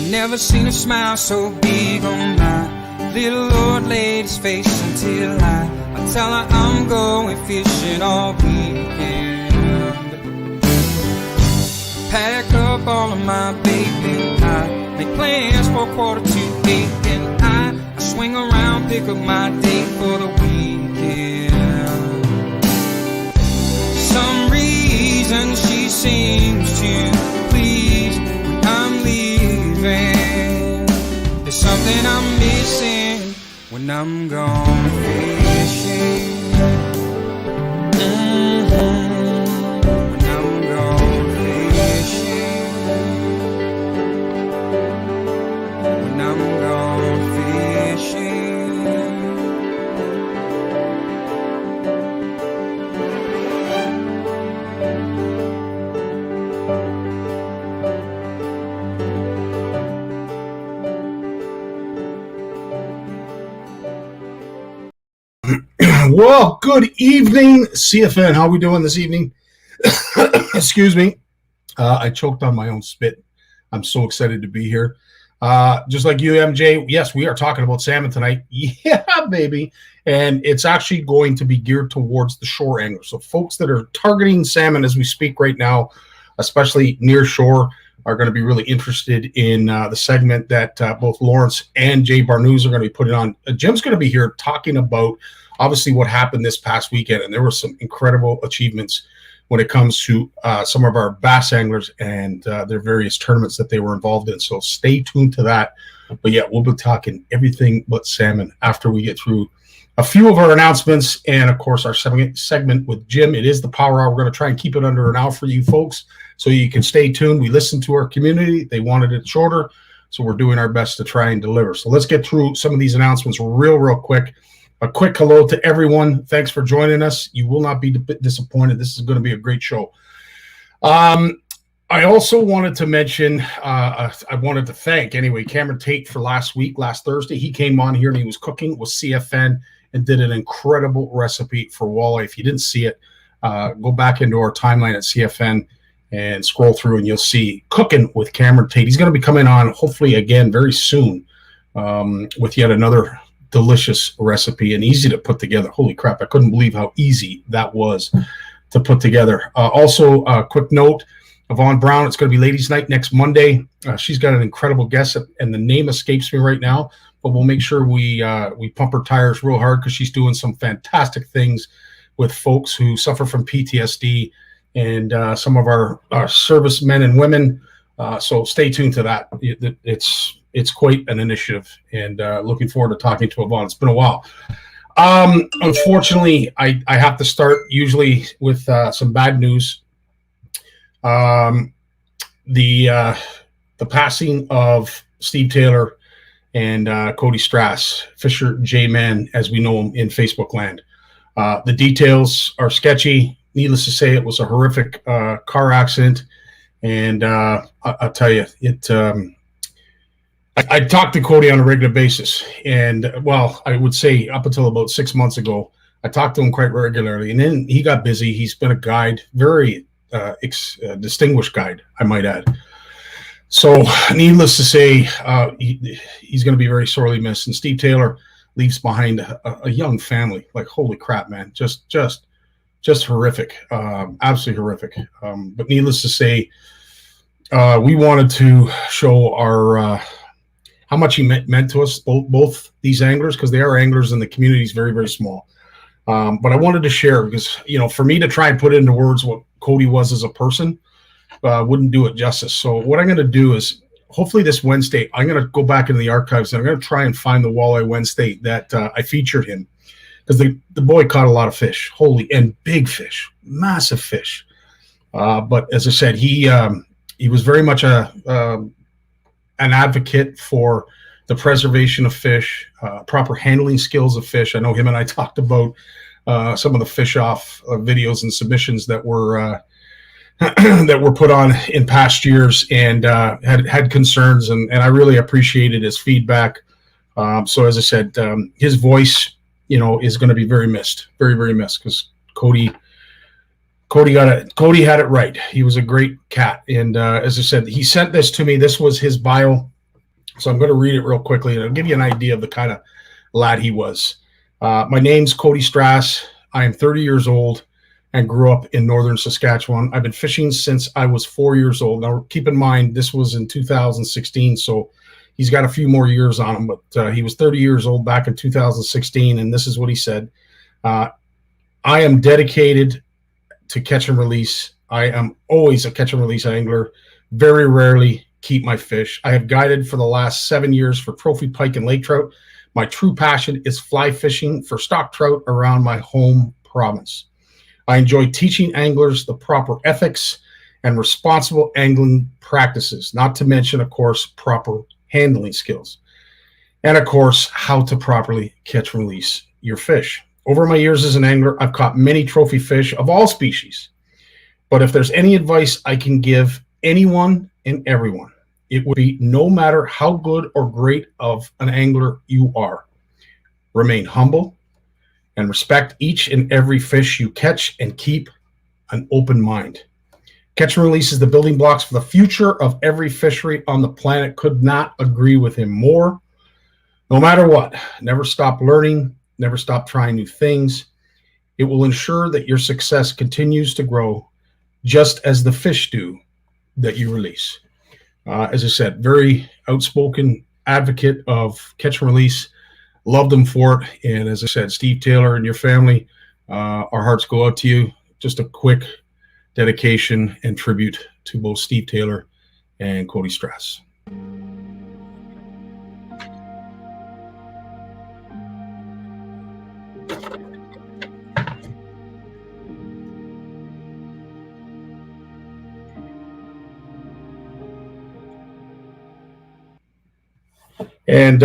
Never seen a smile so big on my little old lady's face until I tell her I'm going fishing all weekend. Pack up all of my bait and I make plans for 7:45 and I swing around, pick up my date for the weekend. Some reason she seems to please when I'm leaving. There's something I'm missing when I'm gone fishing. When I'm gone fishing. When I'm gone fishing. Well, good evening, CFN. How are we doing this evening? Excuse me. I choked on my own spit. I'm so excited to be here. Just like you, MJ, yes, we are talking about salmon tonight. Yeah, baby. And it's actually going to be geared towards the shore anglers. So folks that are targeting salmon as we speak right now, especially near shore, are going to be really interested in the segment that both Lawrence and Jay Barnucz are going to be putting on. Jim's going to be here talking about obviously what happened this past weekend, and there were some incredible achievements when it comes to some of our bass anglers and their various tournaments that they were involved in. So stay tuned to that. But yeah, we'll be talking everything but salmon after we get through a few of our announcements and, of course, our segment with Jim. It is the Power Hour. We're going to try and keep it under an hour for you folks so you can stay tuned. We listened to our community. They wanted it shorter, so we're doing our best to try and deliver. So let's get through some of these announcements real quick. A quick hello to everyone. Thanks for joining us. You will not be disappointed. This is going to be a great show. I also wanted to mention, I wanted to thank, anyway, Cameron Tate for last Thursday. He came on here and he was cooking with CFN and did an incredible recipe for walleye. If you didn't see it, go back into our timeline at CFN and scroll through and you'll see Cooking with Cameron Tate. He's going to be coming on hopefully again very soon with yet another delicious recipe and easy to put together. Holy crap, I couldn't believe how easy that was to put together. Also, a quick note, Yvonne Brown, it's going to be ladies' night next Monday. She's got an incredible guest, and the name escapes me right now, but we'll make sure we pump her tires real hard because she's doing some fantastic things with folks who suffer from PTSD and some of our servicemen and women. So stay tuned to that. It's quite an initiative, and looking forward to talking to Yvonne. It's been a while. Unfortunately, I have to start usually with some bad news. The passing of Steve Taylor and Cody Strass, Fisher J-Man, as we know him in Facebook land. The details are sketchy. Needless to say, it was a horrific car accident, and I'll tell you, I talked to Cody on a regular basis, and well, I would say up until about 6 months ago, I talked to him quite regularly, and then he got busy. He's been a guide, very distinguished guide, I might add. So needless to say, he's going to be very sorely missed, and Steve Taylor leaves behind a young family. Like, holy crap, man, just horrific, absolutely horrific. But needless to say, we wanted to show our how much he meant to us, both these anglers, because they are anglers and the community is very, very small. But I wanted to share because, for me to try and put into words what Cody was as a person wouldn't do it justice. So what I'm going to do is hopefully this Wednesday, I'm going to go back into the archives and I'm going to try and find the Walleye Wednesday that I featured him, because the boy caught a lot of fish, and big fish, massive fish. But as I said, he was very much an advocate for the preservation of fish, proper handling skills of fish. I know him and I talked about some of the fish off videos and submissions that were put on in past years, and had concerns, and I really appreciated his feedback. So as I said, his voice, is going to be very missed, very, very missed, because Cody had it right. He was a great cat. And as I said, he sent this to me. This was his bio. So I'm going to read it real quickly, and it'll give you an idea of the kind of lad he was. My name's Cody Strass. I am 30 years old and grew up in northern Saskatchewan. I've been fishing since I was 4 years old. Now, keep in mind, this was in 2016, so he's got a few more years on him, but he was 30 years old back in 2016, and this is what he said. I am dedicated to catch and release. I am always a catch and release angler. Very rarely keep my fish. I have guided for the last 7 years for trophy pike and lake trout. My true passion is fly fishing for stock trout around my home province. I enjoy teaching anglers the proper ethics and responsible angling practices, not to mention, of course, proper handling skills. And, of course, how to properly catch and release your fish. Over my years as an angler, I've caught many trophy fish of all species. But if there's any advice I can give anyone and everyone, it would be no matter how good or great of an angler you are, remain humble and respect each and every fish you catch and keep an open mind. Catch and release is the building blocks for the future of every fishery on the planet. Could not agree with him more. No matter what, never stop learning, never stop trying new things. It will ensure that your success continues to grow just as the fish do that you release. As I said, very outspoken advocate of catch and release. Loved them for it. And as I said, Steve Taylor and your family, our hearts go out to you. Just a quick dedication and tribute to both Steve Taylor and Cody Strass. And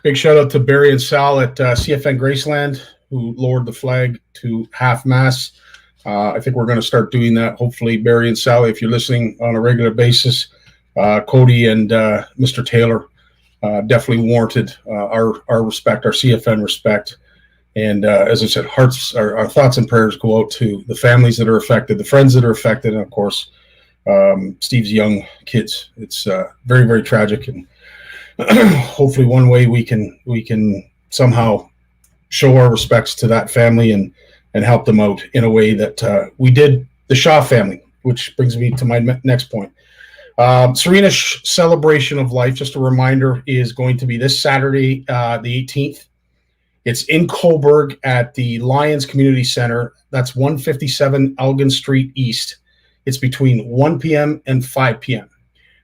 big shout out to Barry and Sal at CFN Graceland, who lowered the flag to half mast. I think we're going to start doing that. Hopefully, Barry and Sally, if you're listening on a regular basis, Cody and Mr. Taylor definitely warranted our respect, our CFN respect. And as I said, our thoughts and prayers go out to the families that are affected, the friends that are affected, and of course, Steve's young kids. It's very, very tragic, and hopefully one way we can somehow show our respects to that family and help them out in a way that we did the Shaw family, which brings me to my next point. Serena's Celebration of Life, just a reminder, is going to be this Saturday, the 18th. It's in Cobourg at the Lions Community Center. That's 157 Elgin Street East. It's between 1 p.m. and 5 p.m.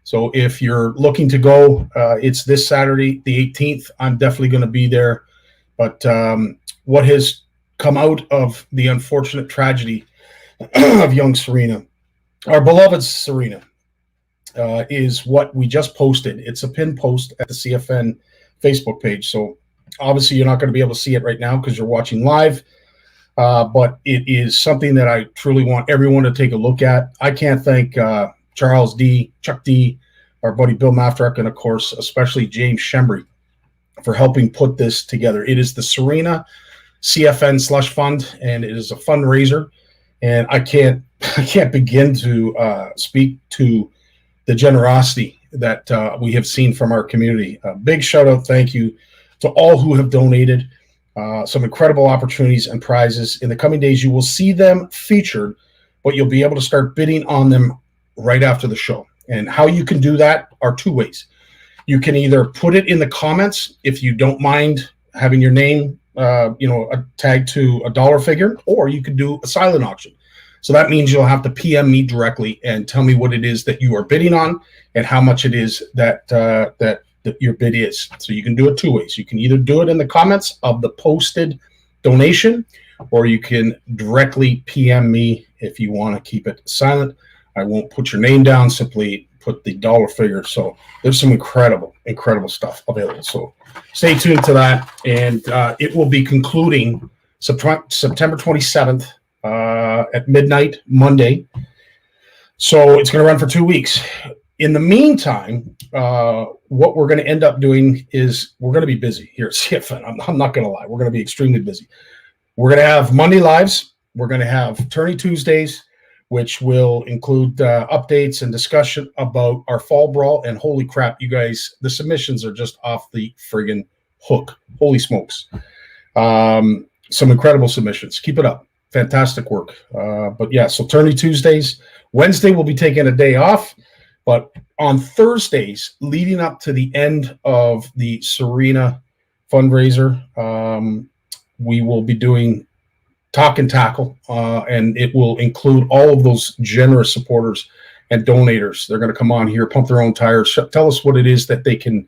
So if you're looking to go, it's this Saturday, the 18th. I'm definitely going to be there. But what has come out of the unfortunate tragedy of young Serena, our beloved Serena, is what we just posted. It's a pinned post at the CFN Facebook page. So obviously you're not going to be able to see it right now because you're watching live. But it is something that I truly want everyone to take a look at. I can't thank Charles D., Chuck D., our buddy Bill Maftark, and of course, especially James Shembry for helping put this together. It is the Serena CFN Slush Fund, and it is a fundraiser. And I can't begin to speak to the generosity that we have seen from our community. A big shout out, thank you to all who have donated. Some incredible opportunities and prizes. In the coming days, you will see them featured, but you'll be able to start bidding on them right after the show. And how you can do that are two ways. You can either put it in the comments if you don't mind having your name, tagged to a dollar figure, or you could do a silent auction. So that means you'll have to PM me directly and tell me what it is that you are bidding on and how much it is that your bid is. So you can do it two ways. You can either do it in the comments of the posted donation, or you can directly PM me if you want to keep it silent. I won't put your name down, simply put the dollar figure. So there's some incredible stuff available. So stay tuned to that. And it will be concluding September 27th at midnight, Monday. So it's going to run for 2 weeks. In the meantime, what we're going to end up doing is we're going to be busy here at CFN. I'm not going to lie. We're going to be extremely busy. We're going to have Monday lives. We're going to have Tourney Tuesdays. which will include updates and discussion about our fall brawl. And holy crap, you guys, the submissions are just off the friggin' hook. Holy smokes. Some incredible submissions. Keep it up. Fantastic work. But yeah, so Tourney Tuesdays. Wednesday, we'll be taking a day off. But on Thursdays, leading up to the end of the Serena fundraiser, we will be doing Talk and Tackle, and it will include all of those generous supporters and donators. They're going to come on here, pump their own tires, tell us what it is that they can,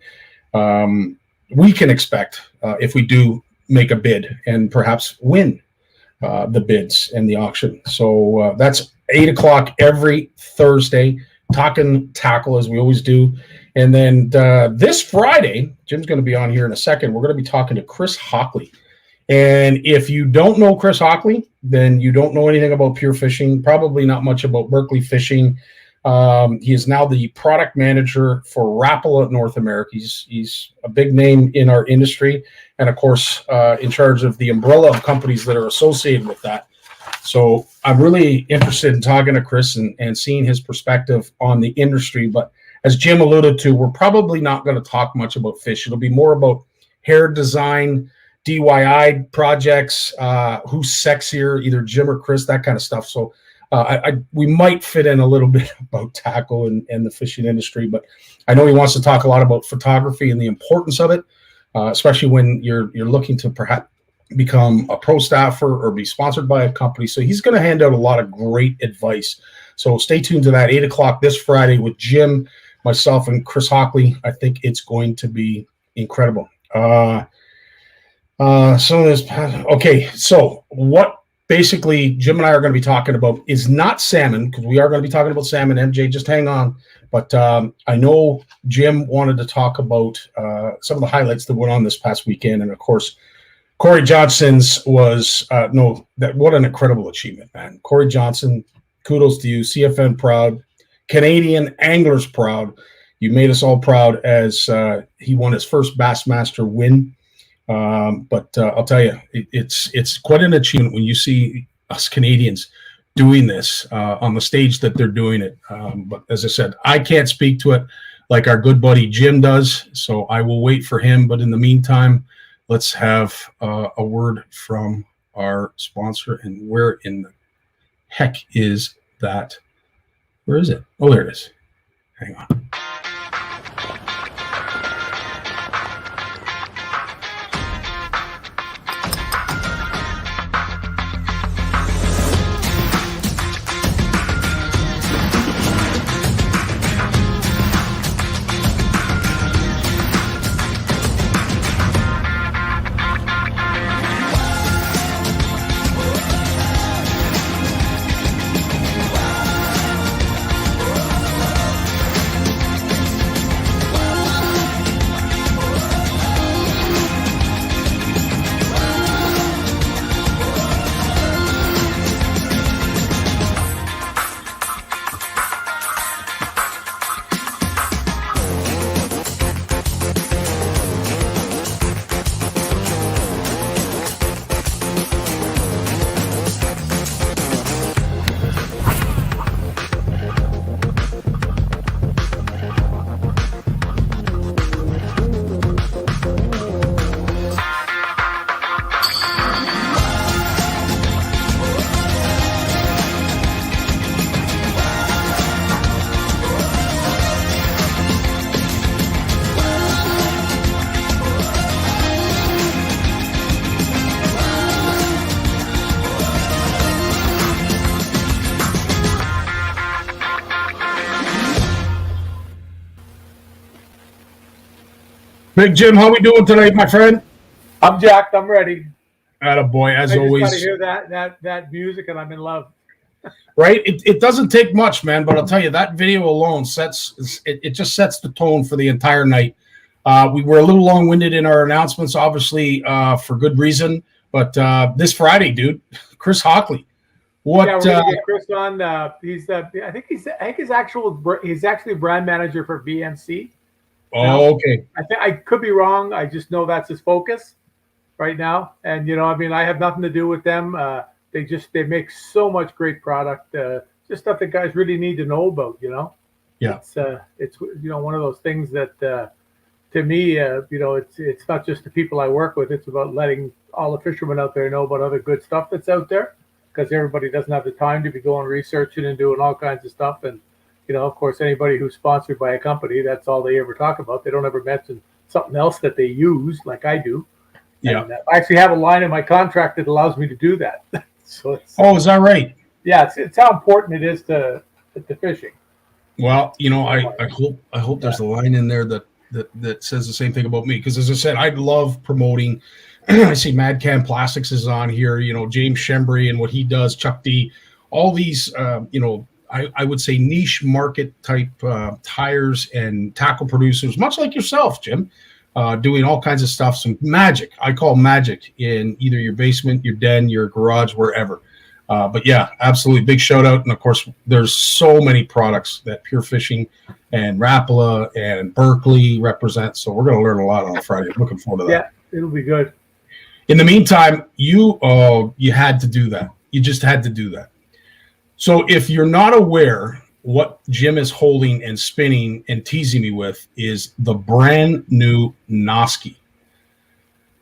we can expect if we do make a bid and perhaps win the bids and the auction. So that's 8 o'clock every Thursday. Talk and Tackle, as we always do. And then this Friday, Jim's going to be on here in a second. We're going to be talking to Chris Hockley. And if you don't know Chris Hockley, then you don't know anything about Pure Fishing, probably not much about Berkeley Fishing. He is now the product manager for Rapala North America. He's a big name in our industry, and of course, in charge of the umbrella of companies that are associated with that. So I'm really interested in talking to Chris and seeing his perspective on the industry. But as Jim alluded to, we're probably not going to talk much about fish. It'll be more about hair design, DIY projects, who's sexier, either Jim or Chris, that kind of stuff. So we might fit in a little bit about tackle and the fishing industry, but I know he wants to talk a lot about photography and the importance of it, especially when you're looking to perhaps become a pro staffer or be sponsored by a company. So he's going to hand out a lot of great advice. So stay tuned to that 8 o'clock this Friday with Jim, myself, and Chris Hockley. I think it's going to be incredible. Okay, so what basically Jim and I are going to be talking about is not salmon, because we are going to be talking about salmon. MJ, just hang on. But I know Jim wanted to talk about some of the highlights that went on this past weekend. And of course, Corey Johnson's was, what an incredible achievement, man. Corey Johnson, kudos to you. CFN proud. Canadian anglers proud. You made us all proud as he won his first Bassmaster win. But I'll tell you, it's quite an achievement when you see us Canadians doing this on the stage that they're doing it. But as I said, I can't speak to it like our good buddy Jim does, so I will wait for him. But in the meantime, let's have a word from our sponsor. And where in the heck is that? Where is it? Oh, there it is. Hang on. Big Jim, how we doing tonight, my friend? I'm jacked. I'm ready. Attaboy, as I always. just got to hear that music, and I'm in love. Right? It doesn't take much, man, but I'll tell you, that video alone just sets the tone for the entire night. We were a little long-winded in our announcements, obviously, for good reason. But this Friday, dude, Chris Hockley. What? Yeah, we're gonna get Chris on. I think he's actually brand manager for VNC. Oh, okay. I could be wrong. I just know that's his focus right now. And I have nothing to do with them. They make so much great product, just stuff that guys really need to know about. Yeah. It's one of those things that to me, it's not just the people I work with. It's about letting all the fishermen out there know about other good stuff that's out there, because everybody doesn't have the time to be going researching and doing all kinds of stuff. And of course, anybody who's sponsored by a company, that's all they ever talk about. They don't ever mention something else that they use, like I do. Yeah. And I actually have a line in my contract that allows me to do that. So is that right? Yeah, it's how important it is to fishing. Well, I hope there's a line in there that says the same thing about me, because as I said, I love promoting. I see Mad Can Plastics is on here, James Shembry and what he does, Chuck D, all these I would say niche market type tires and tackle producers, much like yourself, Jim, doing all kinds of stuff, some magic. I call magic in either your basement, your den, your garage, wherever. But yeah, absolutely. Big shout out. And of course, there's so many products that Pure Fishing and Rapala and Berkeley represent. So we're going to learn a lot on Friday. Looking forward to that. Yeah, it'll be good. In the meantime, you had to do that. You just had to do that. So if you're not aware, what Jim is holding and spinning and teasing me with is the brand new Noski.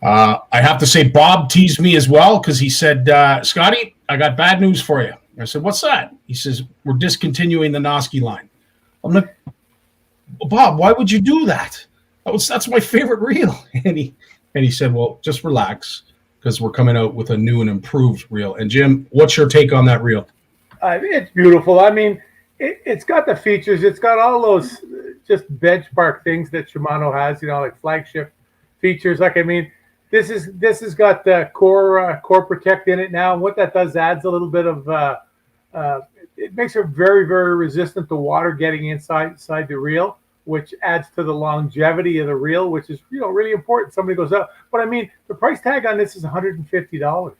I have to say, Bob teased me as well, because he said, Scotty, I got bad news for you. I said, what's that? He says, we're discontinuing the Noski line. I'm like, Bob, why would you do that? That's my favorite reel. And he said, well, just relax, because we're coming out with a new and improved reel. And Jim, what's your take on that reel? It's beautiful. I mean, it's got the features. It's got all those just benchmark things that Shimano has, like flagship features. Like, I mean, this has got the core protect in it now. And what that does adds a little bit of it makes it very, very resistant to water getting inside the reel, which adds to the longevity of the reel, which is really important. Somebody goes up, but I mean, the price tag on this is $150.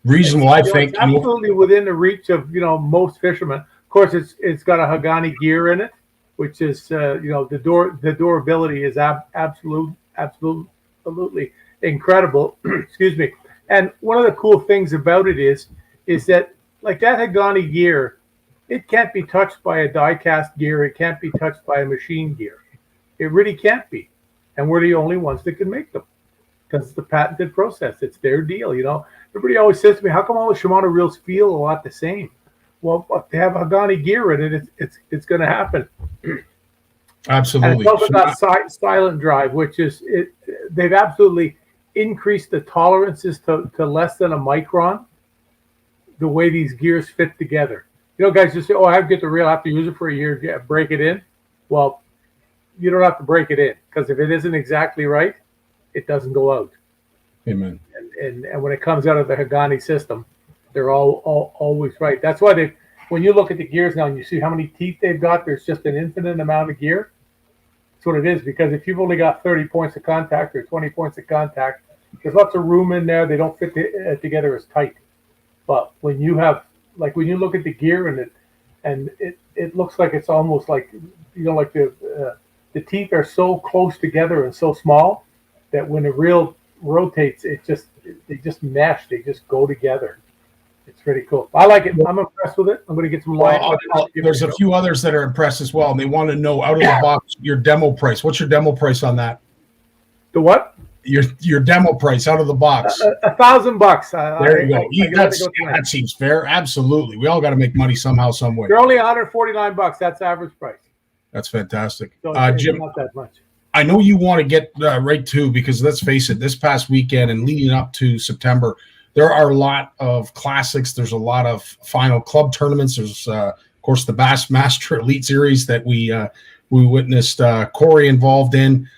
Reasonable, I think. It's absolutely within the reach of most fishermen. Of course, it's got a Hagani gear in it, which is the durability is absolutely incredible. Excuse me. And one of the cool things about it is that, like, that Hagani gear, it can't be touched by a die-cast gear. It can't be touched by a machine gear. It really can't be. And we're the only ones that can make them, because it's the patented process. It's their deal. Everybody always says to me, how come all the Shimano reels feel a lot the same? Well, if they have Hagani gear in it, it's going to happen. Absolutely. And it's also got silent drive, which is they've absolutely increased the tolerances to less than a micron, the way these gears fit together. Guys just say, oh, I have to get the reel, I have to use it for a year, break it in. Well, you don't have to break it in, because if it isn't exactly right, it doesn't go out. Amen. And when it comes out of the Hagani system, they're always right. That's why when you look at the gears now and you see how many teeth they've got, there's just an infinite amount of gear. That's what it is, because if you've only got 30 points of contact or 20 points of contact, there's lots of room in there. They don't fit together as tight. But when you look at the gear in it, and it looks like it's almost like, like the teeth are so close together and so small that when the reel rotates, they just mesh. They just go together. It's pretty cool. I like it. I'm impressed with it. I'm going to get some line. There's a few others that are impressed as well, and they want to know out of the box your demo price. What's your demo price on that? The what? Your demo price out of the box. $1,000. There you go. That seems fair. Absolutely. We all got to make money somehow, some way. They're only $149. That's average price. That's fantastic. So Jim, not that much. I know you want to get right to, because let's face it, this past weekend and leading up to September, there are a lot of classics. There's a lot of final club tournaments. There's, of course, the Bassmaster Elite Series that we witnessed Corey involved in.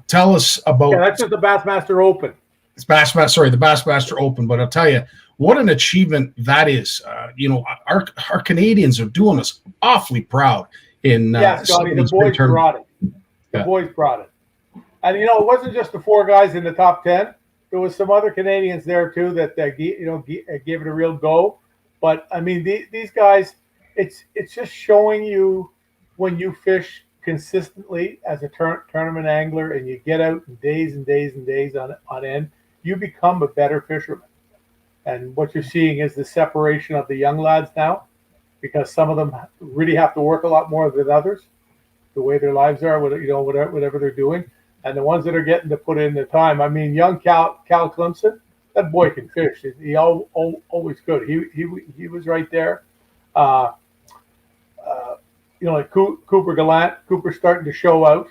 Tell us about. Yeah, that's just the Bassmaster Open. It's the Bassmaster Open. But I'll tell you, what an achievement that is. Our Canadians are doing us awfully proud. Scotty, the boys brought it. The boys brought it. And, it wasn't just the four guys in the top 10. There was some other Canadians there, too, that gave it a real go. But, I mean, these guys, it's just showing you, when you fish consistently as a tournament angler and you get out days and days and days on end, you become a better fisherman. And what you're seeing is the separation of the young lads now because some of them really have to work a lot more than others, the way their lives are, whatever they're doing. And the ones that are getting to put in the time. I mean, young Cal Clemson, that boy can fish. He always could. He was right there. Like Cooper Gallant. Cooper's starting to show out.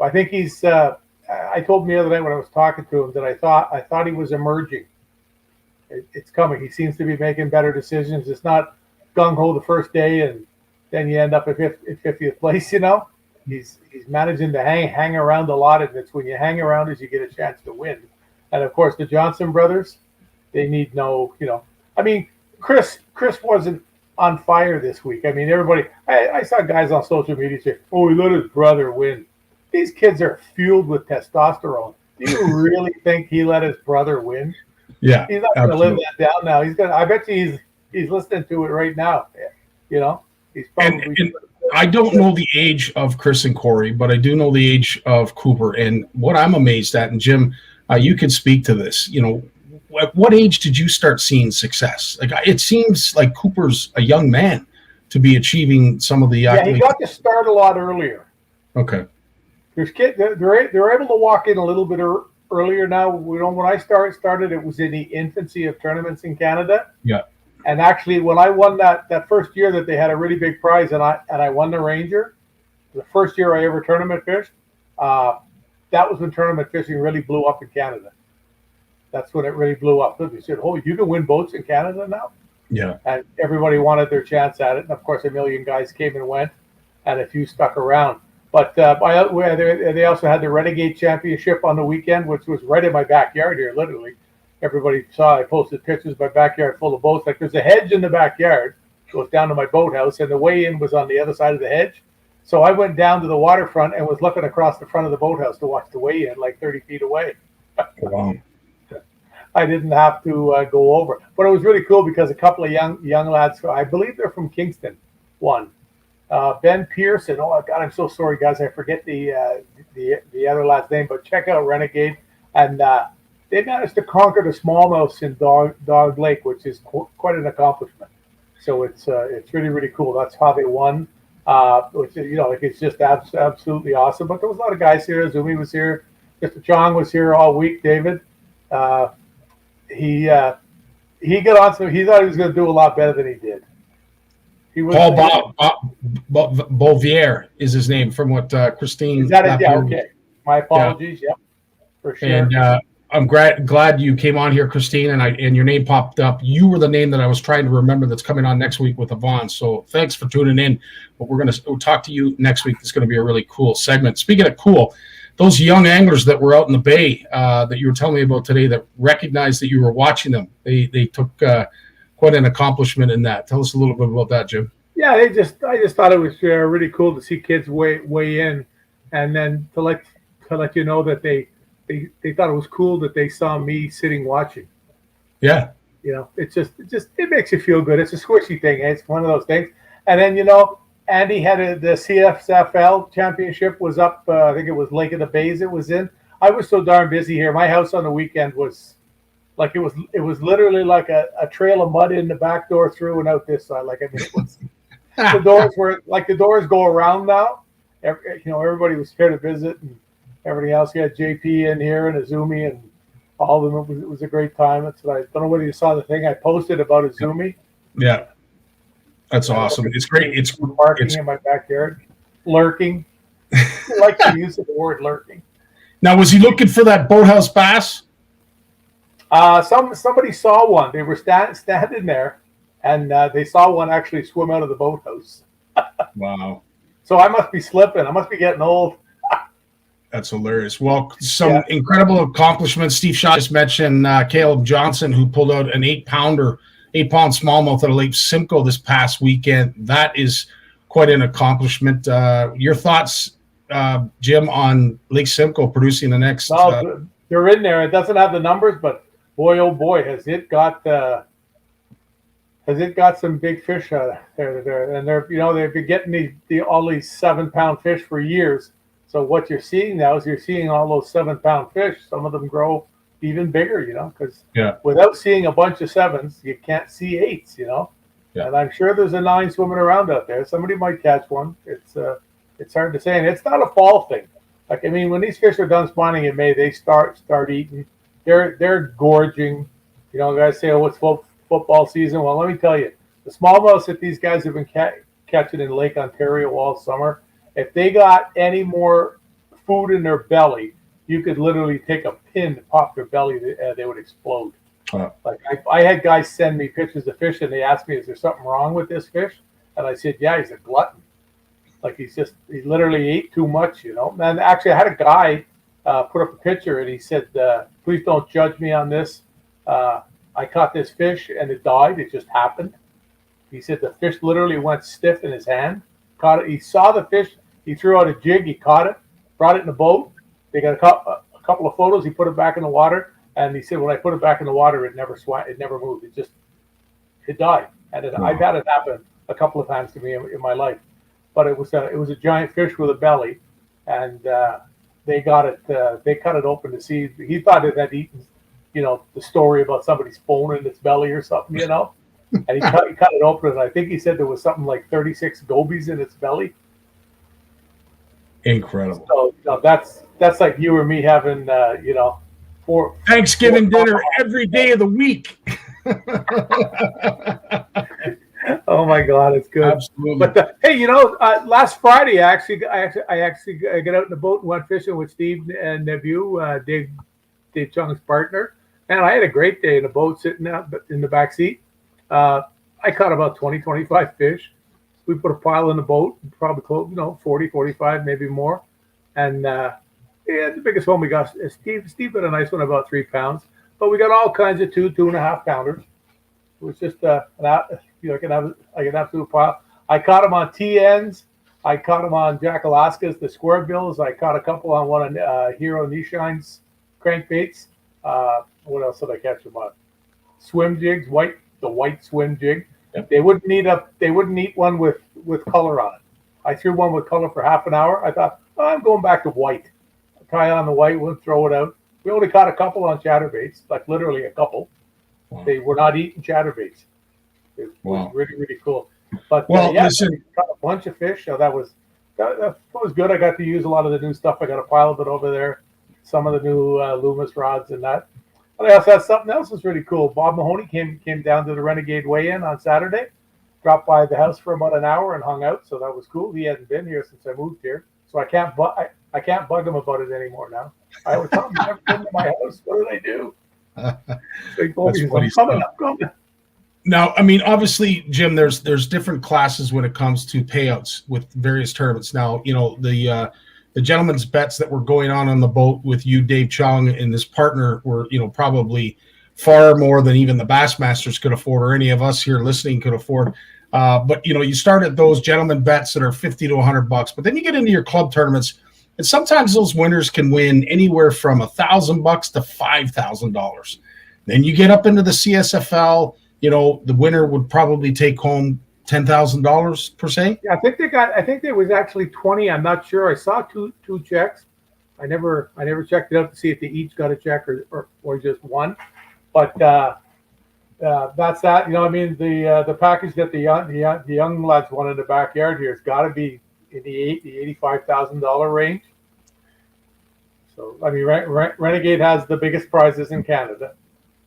I think he's. I told him the other night when I was talking to him that I thought he was emerging. It's coming. He seems to be making better decisions. It's not gung ho the first day and then you end up at 50th place. He's managing to hang around a lot, and it's when you hang around as you get a chance to win. And of course, the Johnson brothers, they need no. I mean, Chris wasn't on fire this week. I mean, everybody. I saw guys on social media say, "Oh, he let his brother win." These kids are fueled with testosterone. Do you really think he let his brother win? Yeah, he's not going to live that down now. He's gonna. I bet you he's listening to it right now. He's probably. And I don't know the age of Chris and Corey, but I do know the age of Cooper. And what I'm amazed at, and Jim, you could speak to this. At what age did you start seeing success? Like, it seems like Cooper's a young man to be achieving some of the. Yeah, he got to start a lot earlier. Okay. There's kids. They're able to walk in a little bit earlier now. When I started, it was in the infancy of tournaments in Canada. Yeah. And actually, when I won that first year that they had a really big prize, and I won the Ranger, the first year I ever tournament fished, that was when tournament fishing really blew up in Canada. That's when it really blew up. They said, "Oh, you can win boats in Canada now." Yeah. And everybody wanted their chance at it. And of course, a million guys came and went, and a few stuck around. But they also had the Renegade Championship on the weekend, which was right in my backyard here, literally. Everybody saw I posted pictures of my backyard full of boats. Like, there's a hedge in the backyard, goes down to my boathouse, and the weigh-in was on the other side of the hedge. So I went down to the waterfront and was looking across the front of the boathouse to watch the weigh-in, like 30 feet away. Wow. I didn't have to go over. But it was really cool because a couple of young lads, I believe they're from Kingston, won. Ben Pearson. Oh, God, I'm so sorry, guys. I forget the other lad's name, but check out Renegade. And they managed to conquer the smallmouths in Dog Lake, which is quite an accomplishment. So it's really, really cool. That's how they won. Which, it's just absolutely awesome. But there was a lot of guys here. Azumi was here. Mr. Chong was here all week. David. He got on some. He thought he was going to do a lot better than he did. Paul Bouvier is his name, from what Christine. Is that it? Yeah, okay. My apologies. Yeah. Yep, for sure. And I'm glad you came on here, Christine, and your name popped up. You were the name that I was trying to remember that's coming on next week with Yvonne. So thanks for tuning in. But we'll talk to you next week. It's going to be a really cool segment. Speaking of cool, those young anglers that were out in the bay that you were telling me about today that recognized that you were watching them, they took quite an accomplishment in that. Tell us a little bit about that, Jim. Yeah, I just thought it was really cool to see kids weigh in, and then to let you know that they thought it was cool that they saw me sitting watching. Yeah. It makes you feel good. It's a squishy thing. It's one of those things. And then, Andy had the CFL championship was up. I think it was Lake of the Bays it was in. I was so darn busy here. My house on the weekend was like, it was literally like a trail of mud in the back door through and out this side. Like, I mean, it was, the doors go around now. Everybody was here to visit and everything else. You had JP in here and Azumi and all of them. It was a great time. I don't know whether you saw the thing I posted about Azumi. Yeah. That's awesome. It's great. It's parking in my backyard, lurking. I like the use of the word lurking. Now, was he looking for that boathouse bass? Somebody saw one. They were standing there, and they saw one actually swim out of the boathouse. Wow. So I must be slipping. I must be getting old. That's hilarious. Well, some incredible accomplishments. Steve Shaw just mentioned Caleb Johnson, who pulled out an 8-pound smallmouth at Lake Simcoe this past weekend. That is quite an accomplishment. Your thoughts, Jim, on Lake Simcoe producing the next? They're in there. It doesn't have the numbers, but boy, oh boy, has it got some big fish there. And they've been getting all these 7-pound fish for years. So what you're seeing now is you're seeing all those 7-pound fish. Some of them grow even bigger, because without seeing a bunch of 7s, you can't see 8s, Yeah. And I'm sure there's a 9 swimming around out there. Somebody might catch one. It's hard to say, and it's not a fall thing. Like, I mean, when these fish are done spawning in May, they start eating. They're gorging. You know, guys say, "Oh, it's football season." Well, let me tell you, the smallmouths that these guys have been catching in Lake Ontario all summer, if they got any more food in their belly, you could literally take a pin and pop their belly; they would explode. Like I had guys send me pictures of fish, and they asked me, "Is there something wrong with this fish?" And I said, "Yeah, he's a glutton. Like he literally ate too much, you know." And actually, I had a guy put up a picture, and he said, "Please don't judge me on this. I caught this fish, and it died. It just happened." He said the fish literally went stiff in his hand. Caught it. He saw the fish. He threw out a jig. He caught it. Brought it in the boat. They got a couple of photos. He put it back in the water. And he said, when I put it back in the water, it never swam. It never moved. It died. And I've had it happen a couple of times to me in my life. But it was a giant fish with a belly, and they got it. They cut it open to see. He thought it had eaten, you know, the story about somebody's bone in its belly or something, you know. And he cut it open, and I think he said there was something like 36 gobies in its belly. Incredible. So you know, that's like you or me having, you know. Thanksgiving dinner every day of the week. Oh my God, it's good. Absolutely. But hey, you know, last Friday I actually got out in the boat and went fishing with Steve and Nephew, Dave Chung's partner, and I had a great day in the boat, sitting out in the back seat. I caught about 20-25 fish. We put a pile in the boat, probably close, you know, 40, 45, maybe more, and. Yeah, the biggest one we got is Steve got a nice one, about 3 pounds. But we got all kinds of 2.5 pounders. It was just I can have an absolute pile. I caught them on TNs. I caught them on Jack Alaska's, the square bills. I caught a couple on one of Hero Nishine's crankbaits. What else did I catch them on? Swim jigs, the white swim jig. Yep. They wouldn't eat one with color on it. I threw one with color for half an hour. I thought, oh, I'm going back to white. Tie on the white one, throw it out. We only caught a couple on chatterbaits, like literally a couple. Wow. They were not eating chatterbaits. It was really, really cool. But listen, caught a bunch of fish. So that was good. I got to use a lot of the new stuff. I got a pile of it over there. Some of the new Loomis rods and that. But I also had something else that's really cool. Bob Mahoney came down to the Renegade weigh-in on Saturday. Dropped by the house for about an hour and hung out. So that was cool. He hadn't been here since I moved here, so I can't bug him about it anymore now. I always tell him, never come to my house. What did I do? So he told me, I'm coming. Now, I mean, obviously, Jim, there's different classes when it comes to payouts with various tournaments. Now, you know, the gentleman's bets that were going on the boat with you, Dave Chung, and this partner were, you know, probably far more than even the Bassmasters could afford, or any of us here listening could afford. But, you know, you start at those gentleman bets that are $50 to $100, but then you get into your club tournaments. And sometimes those winners can win anywhere from $1,000 to $5,000. Then you get up into the CSFL, you know, the winner would probably take home $10,000 per se. Yeah, I think there was actually 20. I'm not sure. I saw two checks. I never checked it out to see if they each got a check or just one. But that's that. You know, I mean, the package that the young lads won in the backyard here has got to be in the $85,000 range. So I mean, Renegade has the biggest prizes in Canada.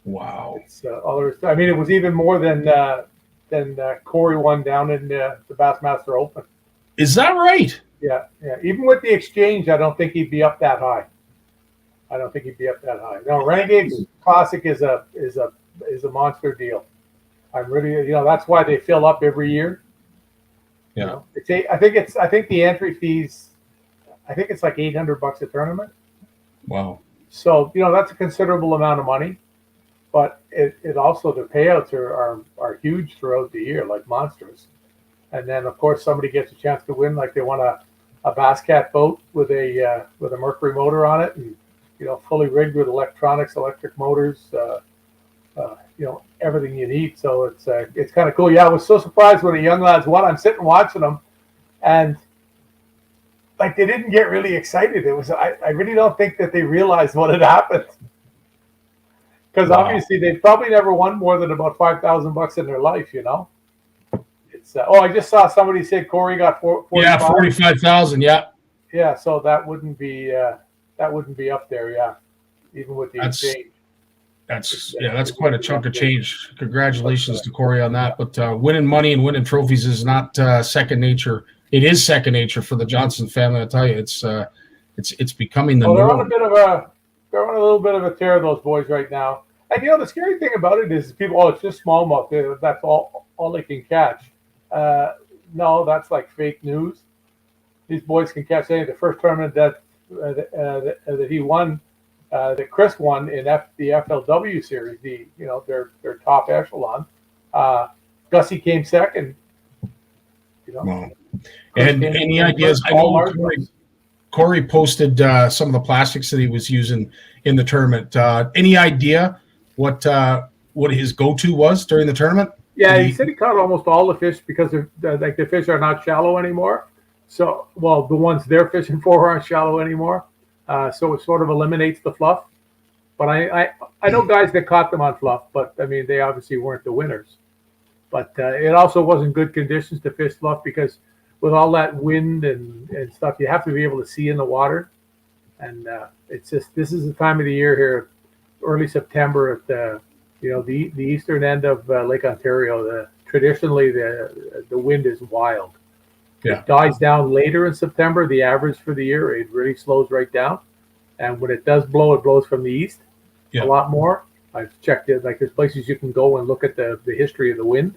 Wow! It's all there is. I mean, it was even more than Corey won down in the Bassmaster Open. Is that right? Yeah. Even with the exchange, I don't think he'd be up that high. No, Renegade's Classic is a monster deal. I'm really, you know, that's why they fill up every year. Yeah. You know, I think the entry fees, I think it's like $800 a tournament. Wow. So, you know, that's a considerable amount of money, but it also, the payouts are huge throughout the year, like monstrous. And then of course somebody gets a chance to win, like they won a Bass Cat boat with a Mercury motor on it, and, you know, fully rigged with electronics, electric motors, you know, everything you need. So it's kind of cool. Yeah, I was so surprised when the young lads won. I'm sitting watching them, and like they didn't get really excited. It was I really don't think that they realized what had happened, because obviously they probably never won more than about $5,000 in their life, you know. it's I just saw somebody said Corey got 45. Yeah, 45,000. Yeah, Yeah, so that wouldn't be up there. Yeah, even with the exchange. That's quite a chunk of change. Congratulations to Corey on that. But winning money and winning trophies is not second nature. It is second nature for the Johnson family. I tell you, it's becoming the norm. They're on a little bit of a tear, those boys right now. And the scary thing about it is people. Oh, it's just smallmouth. That's all they can catch. No, that's like fake news. These boys can catch anything. The first tournament that he won, that Chris won in the FLW series, their top echelon. Gussie came second. Wow. And any ideas? I know Corey posted some of the plastics that he was using in the tournament. Any idea what his go-to was during the tournament? Yeah, he said he caught almost all the fish because the fish are not shallow anymore. So, the ones they're fishing for aren't shallow anymore. So it sort of eliminates the fluff. But I know guys that caught them on fluff, but I mean, they obviously weren't the winners. But it also wasn't good conditions to fish fluff because with all that wind and stuff, you have to be able to see in the water. And it's just, this is the time of the year here, early September at the eastern end of Lake Ontario. Traditionally, the wind is wild. Yeah. It dies down later in September. The average for the year, it really slows right down. And when it does blow, it blows from the east a lot more. I've checked it. Like there's places you can go and look at the history of the wind.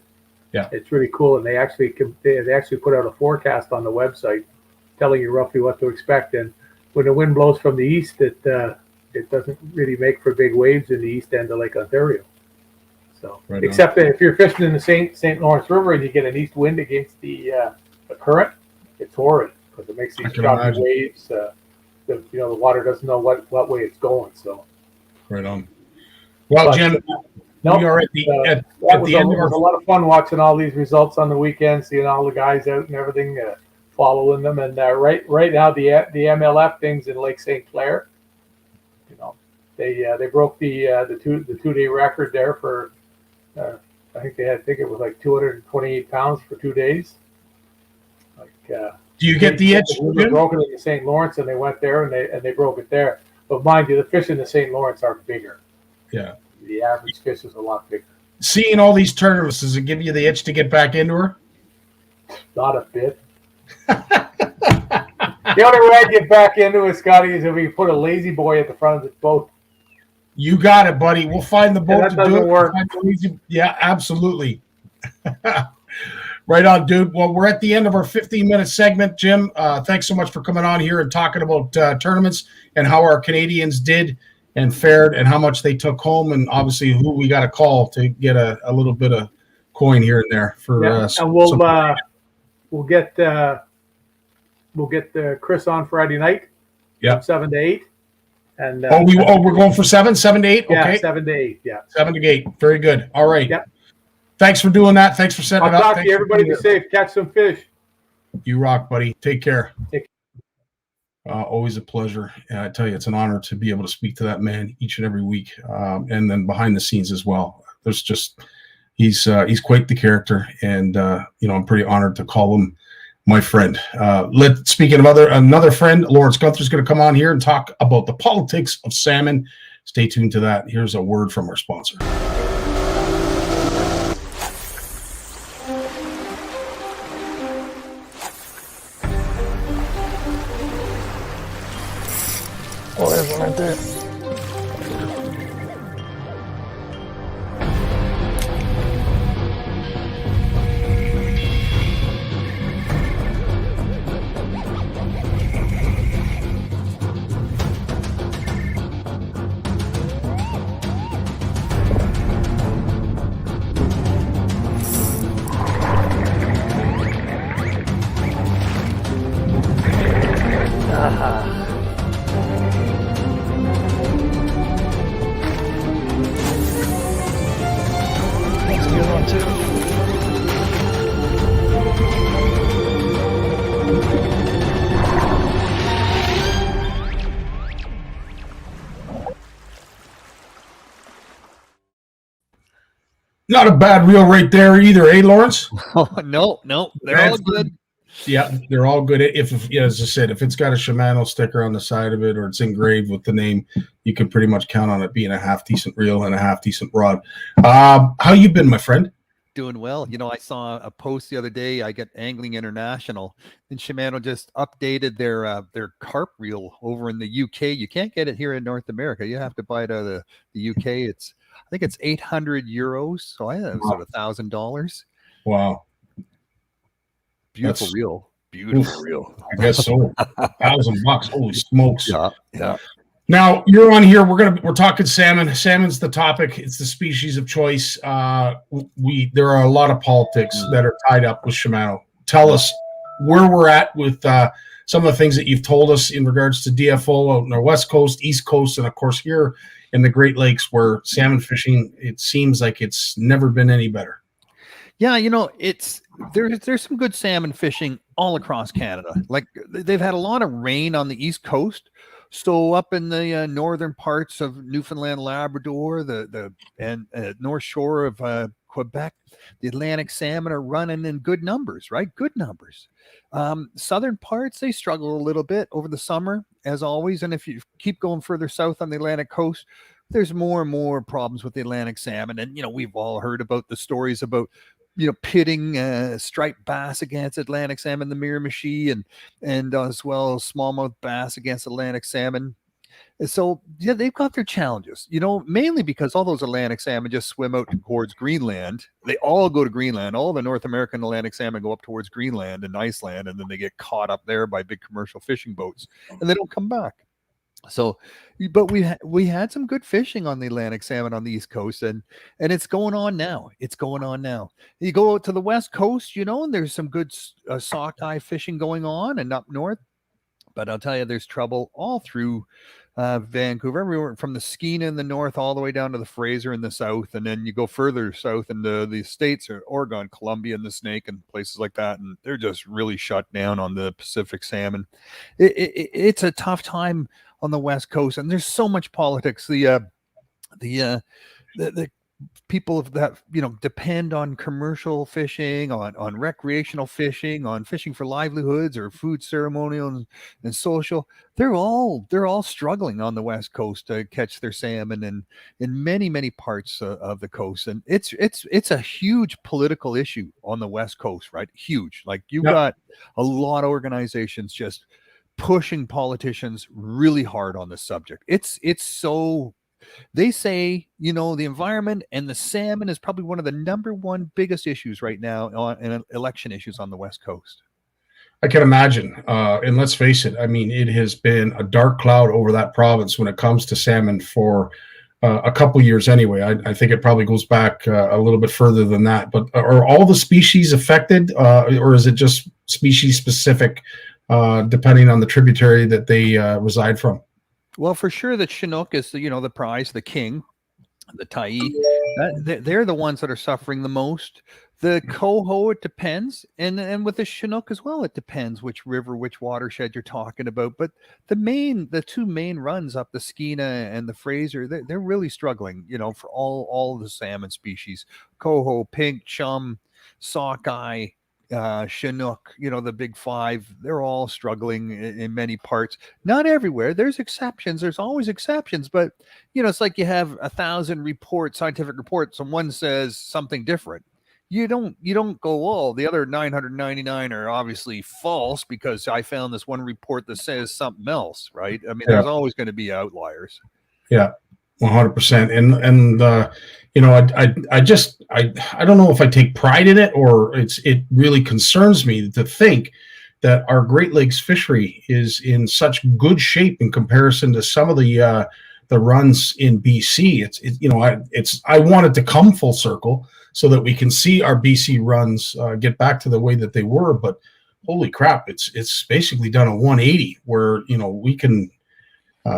Yeah, it's really cool. And they actually put out a forecast on the website telling you roughly what to expect. And when the wind blows from the east, it doesn't really make for big waves in the east end of Lake Ontario. So, except that if you're fishing in the St. Lawrence River and you get an east wind against the current, it's horrid because it makes these choppy waves. The water doesn't know what way it's going. So, right on. Well, Jim, we are at the end. It was a lot of fun watching all these results on the weekend, seeing all the guys out and everything, following them. And right now, the MLF things in Lake St. Clair. They broke the 2 day record there for. I think it was like 228 pounds for 2 days. Do you get the itch? They broke it in the St. Lawrence, and they went there and they broke it there. But mind you, the fish in the St. Lawrence are bigger. Yeah, the average fish is a lot bigger. Seeing all these tournaments, does it give you the itch to get back into her? Not a bit. The only way I get back into it, Scotty, is if we put a lazy boy at the front of the boat. You got it, buddy. We'll find the boat to do it. Work. Yeah, absolutely. Right on, dude. Well, we're at the end of our 15-minute segment, Jim. Thanks so much for coming on here and talking about tournaments and how our Canadians did and fared and how much they took home, and obviously who we got to call to get a little bit of coin here and there for. And we'll get Chris on Friday night. Yeah, 7 to 8. And we're going for 7 to 8. Okay, yeah, 7 to 8. Yeah, 7 to 8. Very good. All right. Yep. Thanks for doing that. Thanks for setting it up. I'll talk to you. Everybody be safe. Catch some fish. You rock, buddy. Take care. Always a pleasure. I tell you, it's an honor to be able to speak to that man each and every week, and then behind the scenes as well. There's just he's quite the character, and I'm pretty honored to call him my friend. Speaking of another friend, Lawrence Gunther is going to come on here and talk about the politics of salmon. Stay tuned to that. Here's a word from our sponsor. Oh, there's one right there. Not a bad reel right there either, eh, Lawrence? Oh, no, they're all good. Yeah, they're all good. As I said, if it's got a Shimano sticker on the side of it or it's engraved with the name, you can pretty much count on it being a half decent reel and a half decent rod. How you been, my friend? Doing well. I saw a post the other day. I get Angling International, and Shimano just updated their carp reel over in the UK. You can't get it here in North America. You have to buy it out of the UK. I think it's 800 euros. So I think it was $1,000. Wow. Beautiful reel. Beautiful reel. I guess so. $1,000. Holy smokes. Yeah. Now you're on here. We're talking salmon. Salmon's the topic. It's the species of choice. There are a lot of politics that are tied up with Shimano. Tell us where we're at with some of the things that you've told us in regards to DFO out in our West Coast, East Coast, and of course here in the Great Lakes, where salmon fishing, it seems like it's never been any better. Yeah, there's some good salmon fishing all across Canada. Like they've had a lot of rain on the East Coast. So up in the northern parts of Newfoundland, Labrador, the north shore of Quebec, the Atlantic salmon are running in good numbers, right? Good numbers. Southern parts, they struggle a little bit over the summer, as always. And if you keep going further south on the Atlantic coast, there's more and more problems with the Atlantic salmon. And, we've all heard about the stories about pitting striped bass against Atlantic salmon, the Miramichi, and as well as smallmouth bass against Atlantic salmon. And so, yeah, they've got their challenges, mainly because all those Atlantic salmon just swim out towards Greenland. They all go to Greenland. All the North American Atlantic salmon go up towards Greenland and Iceland, and then they get caught up there by big commercial fishing boats, and they don't come back. So, but we had some good fishing on the Atlantic salmon on the East Coast, and it's going on now. You go out to the West Coast, and there's some good sockeye fishing going on, and up north. But I'll tell you, there's trouble all through Vancouver, everywhere from the Skeena in the north all the way down to the Fraser in the south, and then you go further south into the states, or Oregon, Columbia, and the Snake, and places like that, and they're just really shut down on the Pacific salmon. It's a tough time on the West Coast, and there's so much politics. The people that depend on commercial fishing, on recreational fishing, on fishing for livelihoods or food, ceremonial and social, they're all struggling on the West Coast to catch their salmon, and in many parts of the coast. And it's a huge political issue on the West Coast, right? Huge. Like you got a lot of organizations just pushing politicians really hard on this subject. It's so, they say, the environment and the salmon is probably one of the number one biggest issues right now in election issues on the West Coast. I can imagine. And let's face it, I mean, it has been a dark cloud over that province when it comes to salmon for a couple years anyway. I think it probably goes back a little bit further than that. But are all the species affected, or is it just species specific, depending on the tributary that they reside from? Well, for sure, the Chinook is the prize, the king, the Tai. They're the ones that are suffering the most. The Coho, it depends, and with the Chinook as well, it depends which river, which watershed you're talking about. But the two main runs up the Skeena and the Fraser, they're really struggling, for all the salmon species: Coho, pink, chum, sockeye, Chinook, the big five. They're all struggling in many parts. Not everywhere. There's exceptions. There's always exceptions, but it's like you have 1,000 scientific reports, and one says something different. You don't go, oh, the other 999 are obviously false because I found this one report that says something else, right? I mean, there's always going to be outliers. Yeah. 100%. And I don't know if I take pride in it, or it really concerns me to think that our Great Lakes fishery is in such good shape in comparison to some of the runs in BC. I want it to come full circle so that we can see our BC runs get back to the way that they were. But holy crap, it's basically done a 180 where we can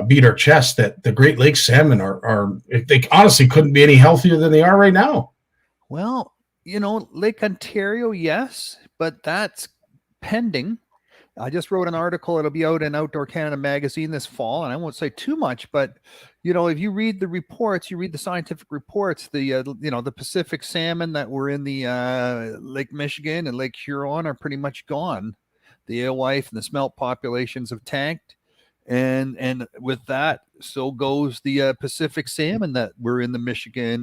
beat our chest that the Great Lakes salmon are they honestly couldn't be any healthier than they are right now. Well, Lake Ontario, yes, but that's pending. I just wrote an article. It'll be out in Outdoor Canada magazine this fall, and I won't say too much, but if you read the reports, you read the scientific reports, the Pacific salmon that were in the Lake Michigan and Lake Huron are pretty much gone. The alewife and the smelt populations have tanked, and with that, so goes the Pacific salmon that were in the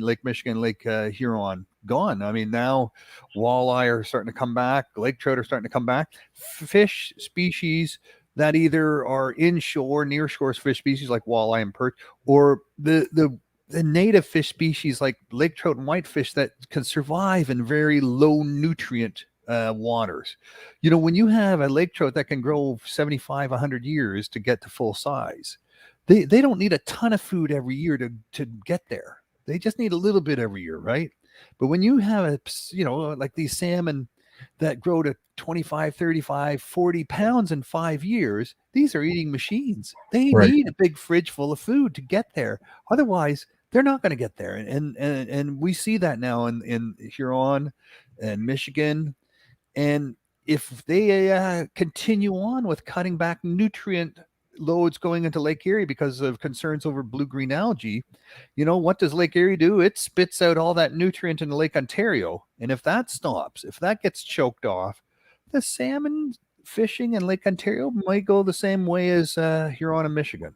Lake Michigan, Lake Huron, gone. I mean, now walleye are starting to come back, lake trout are starting to come back. Fish species that either are inshore, near shore fish species like walleye and perch, or the native fish species like lake trout and whitefish that can survive in very low nutrient waters. When you have a lake trout that can grow 75, 100 years to get to full size, they don't need a ton of food every year to get there. They just need a little bit every year, right? But when you have like these salmon that grow to 25, 35, 40 pounds in 5 years, these are eating machines. They need a big fridge full of food to get there. Otherwise, they're not going to get there. And we see that now in Huron and Michigan. And if they continue on with cutting back nutrient loads going into Lake Erie because of concerns over blue-green algae, what does Lake Erie do? It spits out all that nutrient into Lake Ontario. And if that stops, if that gets choked off, the salmon fishing in Lake Ontario might go the same way as Huron and Michigan.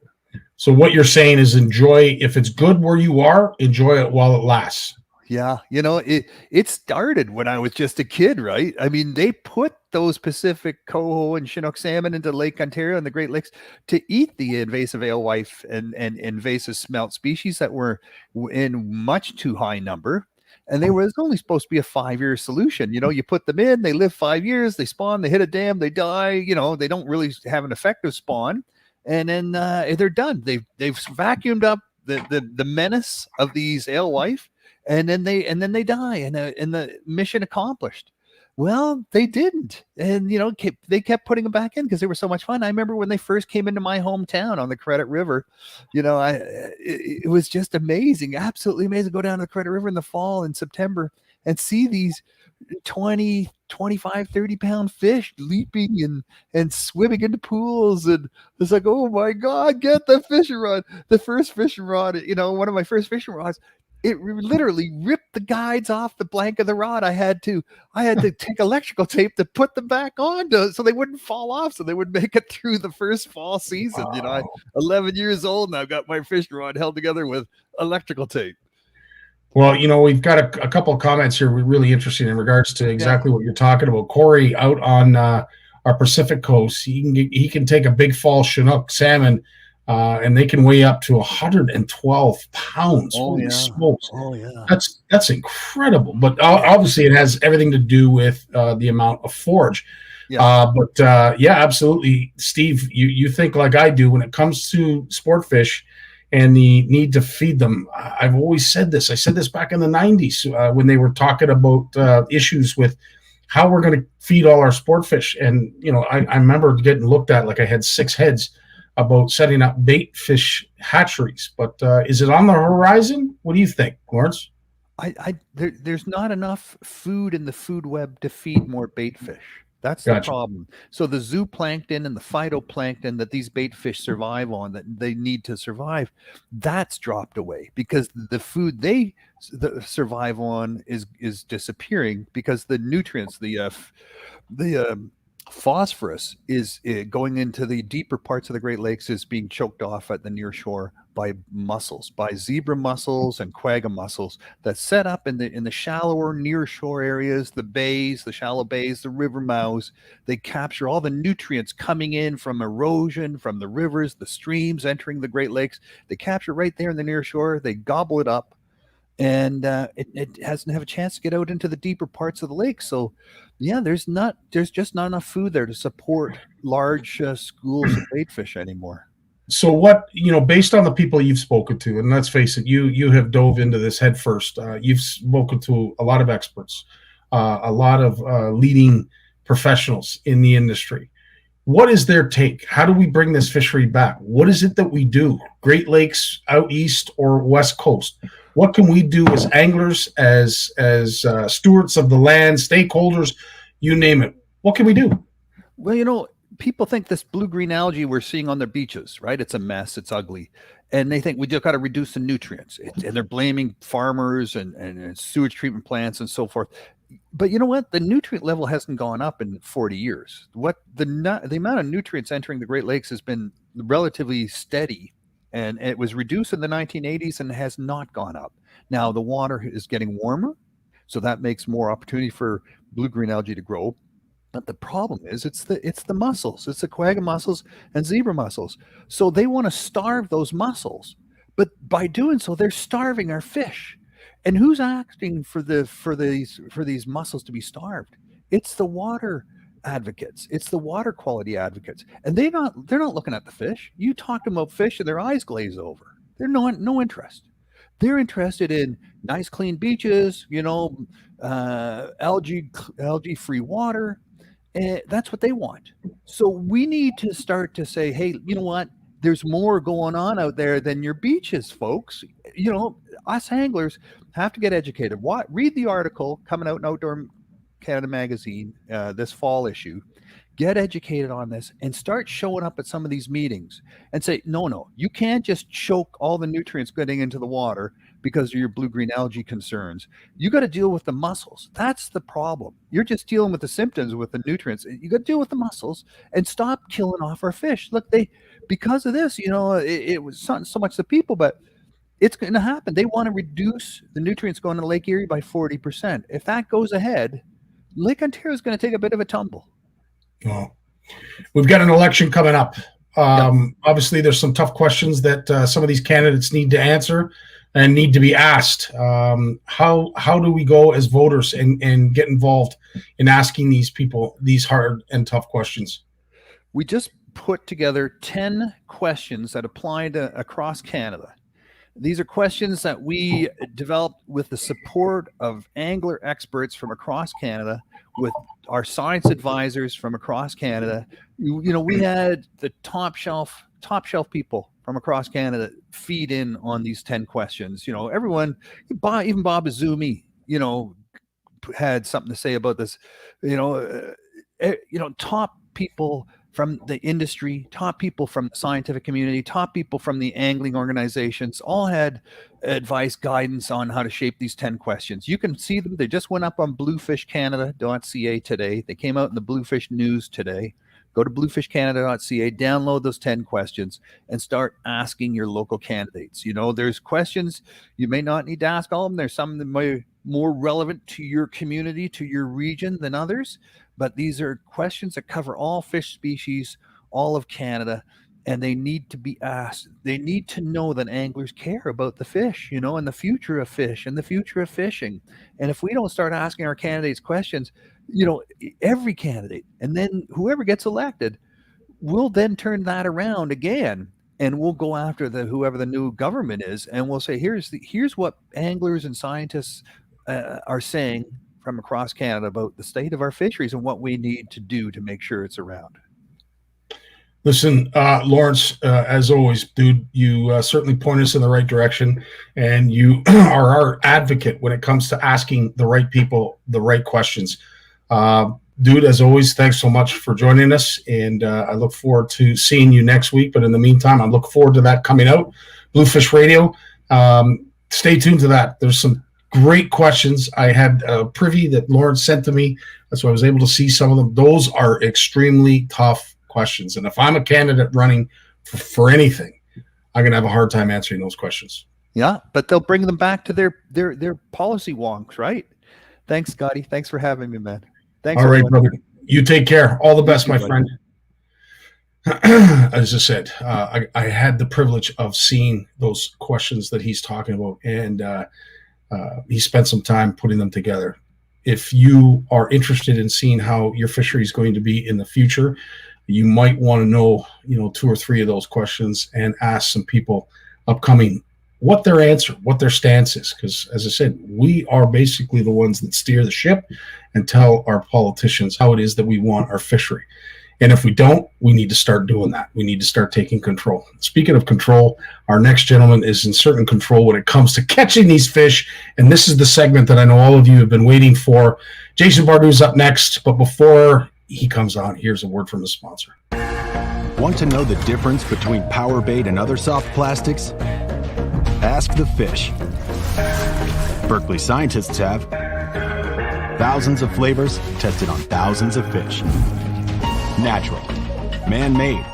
So what you're saying is enjoy, if it's good where you are, enjoy it while it lasts. Yeah, it started when I was just a kid, right? I mean, they put those Pacific coho and Chinook salmon into Lake Ontario and the Great Lakes to eat the invasive alewife and invasive smelt species that were in much too high number. And they were only supposed to be a 5-year solution. You put them in, they live 5 years, they spawn, they hit a dam, they die. They don't really have an effective spawn, and then they're done. They've vacuumed up the menace of these alewife. And then they die, and the mission accomplished. Well, they didn't, and they kept putting them back in because they were so much fun. I remember when they first came into my hometown on the Credit River. It was just amazing, absolutely amazing. Go down to the Credit River in the fall in September and see these 20, 25, 30-pound fish leaping and swimming into pools, and it's like, oh my God, get the fishing rod! The first fishing rod, one of my first fishing rods. It literally ripped the guides off the blank of the rod. I had to take electrical tape to put them back on so they wouldn't fall off, so they would make it through the first fall season. Wow. I'm 11 years old and I've got my fishing rod held together with electrical tape. Well, we've got a couple of comments here really interesting in regards to exactly what you're talking about. Corey out on our Pacific coast, he can take a big fall Chinook salmon, and they can weigh up to 112 pounds. Holy smokes. Oh, yeah. That's incredible. But obviously it has everything to do with the amount of forage. Yeah. Absolutely. Steve, you think like I do when it comes to sport fish and the need to feed them. I've always said this. I said this back in the 90s when they were talking about issues with how we're going to feed all our sport fish. And, I remember getting looked at like I had 6 heads about setting up bait fish hatcheries, but is it on the horizon? What do you think, Lawrence? There's not enough food in the food web to feed more bait fish. That's the problem. So the zooplankton and the phytoplankton that these bait fish survive on, that they need to survive, that's dropped away because the food they survive on is disappearing because the nutrients, the phosphorus is going into the deeper parts of the Great Lakes is being choked off at the near shore by mussels, by zebra mussels and quagga mussels that set up in the shallower near shore areas, the bays, the shallow bays, the river mouths. They capture all the nutrients coming in from erosion, from the rivers, the streams entering the Great Lakes. They capture right there in the near shore. They gobble it up, and it doesn't have a chance to get out into the deeper parts of the lake. So yeah, there's just not enough food there to support large schools of bait fish anymore. So what, based on the people you've spoken to, and let's face it, you have dove into this head first. You've spoken to a lot of experts, a lot of leading professionals in the industry. What is their take? How do we bring this fishery back? What is it that we do? Great Lakes, out east, or West Coast? What can we do as anglers, as stewards of the land, stakeholders, you name it? What can we do? Well, people think this blue-green algae we're seeing on their beaches, right? It's a mess. It's ugly. And they think we just got to reduce the nutrients. And they're blaming farmers and sewage treatment plants and so forth. But you know what? The nutrient level hasn't gone up in 40 years. The amount of nutrients entering the Great Lakes has been relatively steady, and it was reduced in the 1980s and has not gone up. Now the water is getting warmer, so that makes more opportunity for blue-green algae to grow. But the problem is it's the mussels. It's the quagga mussels and zebra mussels. So they want to starve those mussels, but by doing so, they're starving our fish. And who's asking for these mussels to be starved? It's the water advocates. It's the water quality advocates. And they're not looking at the fish. You talk to them about fish and their eyes glaze over. They're no interest. They're interested in nice clean beaches, algae-free water. And that's what they want. So we need to start to say, hey, you know what? There's more going on out there than your beaches, folks. Us anglers have to get educated. Read the article coming out in Outdoor Canada magazine, this fall issue. Get educated on this and start showing up at some of these meetings and say, no, you can't just choke all the nutrients getting into the water because of your blue-green algae concerns. You got to deal with the mussels. That's the problem. You're just dealing with the symptoms with the nutrients. You got to deal with the mussels and stop killing off our fish. Look, because of this, it was not so much the people, but it's going to happen. They want to reduce the nutrients going to Lake Erie by 40%. If that goes ahead, Lake Ontario is going to take a bit of a tumble. Well, we've got an election coming up. Obviously, there's some tough questions that some of these candidates need to answer and need to be asked. How do we go as voters and get involved in asking these people these hard and tough questions? We just put together 10 questions that apply to across Canada. These are questions that we developed with the support of angler experts from across Canada, with our science advisors from across Canada. We had the top shelf people from across Canada feed in on these 10 questions. Everyone, even Bob Azumi, had something to say about this. Top people from the industry, top people from the scientific community, top people from the angling organizations, all had advice, guidance on how to shape these 10 questions. You can see them. They just went up on bluefishcanada.ca today. They came out in the Bluefish News today. Go to bluefishcanada.ca, download those 10 questions, and start asking your local candidates. There's questions you may not need to ask all of them. There's some that may be more relevant to your community, to your region than others. But these are questions that cover all fish species, all of Canada, and they need to be asked. They need to know that anglers care about the fish, and the future of fish and the future of fishing. And if we don't start asking our candidates questions, every candidate, and then whoever gets elected, will then turn that around again, and we'll go after whoever the new government is, and we'll say, here's what anglers and scientists are saying from across Canada about the state of our fisheries and what we need to do to make sure it's around. Listen, Lawrence, as always, dude, you certainly point us in the right direction, and you are our advocate when it comes to asking the right people the right questions. Dude, as always, thanks so much for joining us, and I look forward to seeing you next week. But in the meantime, I look forward to that coming out, Bluefish Radio. Stay tuned to that. There's some great questions. I had a privy that Lawrence sent to me. That's why I was able to see some of them. Those are extremely tough questions. And if I'm a candidate running for anything, I'm going to have a hard time answering those questions. Yeah, but they'll bring them back to their policy wonks, right? Thanks, Scotty. Thanks for having me, man. Thanks. All right, brother. You take care. All the best, my friend. As I said, I had the privilege of seeing those questions that he's talking about, and he spent some time putting them together. If you are interested in seeing how your fishery is going to be in the future, you might want to know, 2 or 3 of those questions and ask some people upcoming what their answer, what their stance is. Because as I said, we are basically the ones that steer the ship and tell our politicians how it is that we want our fishery. And if we don't, we need to start doing that. We need to start taking control. Speaking of control, our next gentleman is in certain control when it comes to catching these fish. And this is the segment that I know all of you have been waiting for. Jason Barnucz up next. But before he comes on. Here's a word from the sponsor. Want to know the difference between power bait and other soft plastics? Ask the fish. Berkeley scientists have. Thousands of flavors tested on thousands of fish. Natural. Man-made.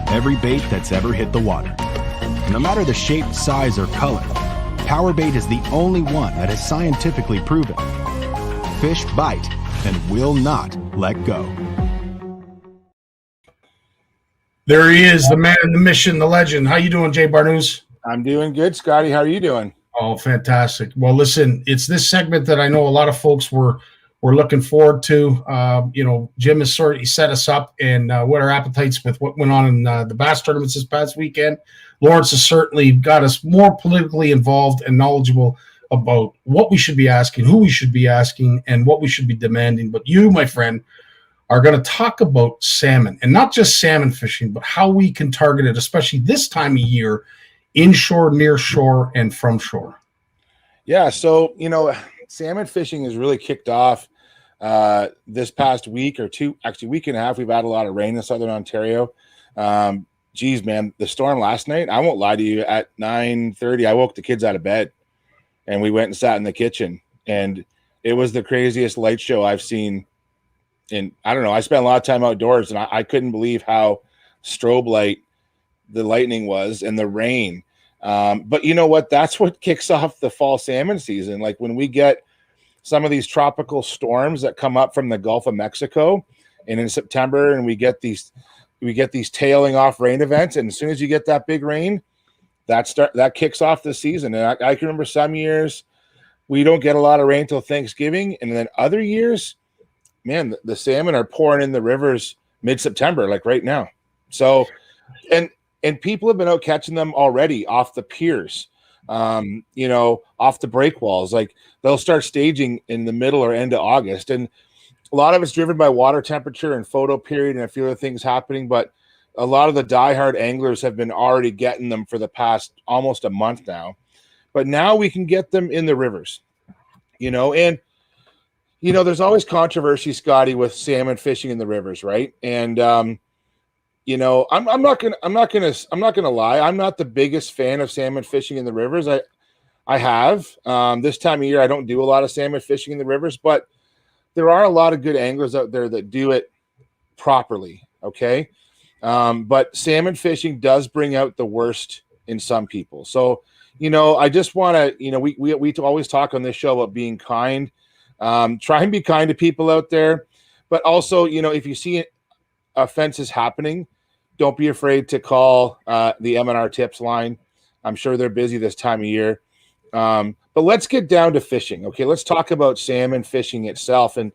Every bait that's ever hit the water. No matter the shape, size, or color, power bait is the only one that is scientifically proven. Fish bite and will not let go. There he is, the man, the mission, the legend. How you doing, Jay Barnucz? I'm doing good, Scotty. How are you doing? Oh, fantastic. Well, listen, it's this segment that I know a lot of folks were looking forward to. Jim has he set us up and what our appetites with what went on in the bass tournaments this past weekend. Lawrence has certainly got us more politically involved and knowledgeable about what we should be asking, who we should be asking, and what we should be demanding. But you, my friend, are going to talk about salmon, and not just salmon fishing, but how we can target it, especially this time of year, inshore, near shore, and from shore. Yeah, so, salmon fishing has really kicked off this past week or two, actually week and a half. We've had a lot of rain in southern Ontario. Geez, man, the storm last night, I won't lie to you, at 9:30, I woke the kids out of bed and we went and sat in the kitchen, and it was the craziest light show I've seen. And I don't know, I spent a lot of time outdoors, and I couldn't believe how strobe light the lightning was and the rain. But you know what? That's what kicks off the fall salmon season. Like when we get some of these tropical storms that come up from the Gulf of Mexico, and in September, and we get these tailing off rain events. And as soon as you get that big rain, that kicks off the season. And I can remember some years we don't get a lot of rain till Thanksgiving, and then other years, man, the salmon are pouring in the rivers mid-September, like right now. So, and people have been out catching them already off the piers, off the break walls. Like they'll start staging in the middle or end of August. And a lot of it's driven by water temperature and photo period and a few other things happening. But a lot of the diehard anglers have been already getting them for the past almost a month now. But now we can get them in the rivers, and there's always controversy, Scotty, with salmon fishing in the rivers, right? And I'm not gonna lie. I'm not the biggest fan of salmon fishing in the rivers. I have this time of year. I don't do a lot of salmon fishing in the rivers, but there are a lot of good anglers out there that do it properly. Okay, but salmon fishing does bring out the worst in some people. So I just want to, we always talk on this show about being kind. Try and be kind to people out there, but also, if you see offenses happening, don't be afraid to call the M&R tips line. I'm sure they're busy this time of year. But let's get down to fishing. Okay, let's talk about salmon fishing itself. And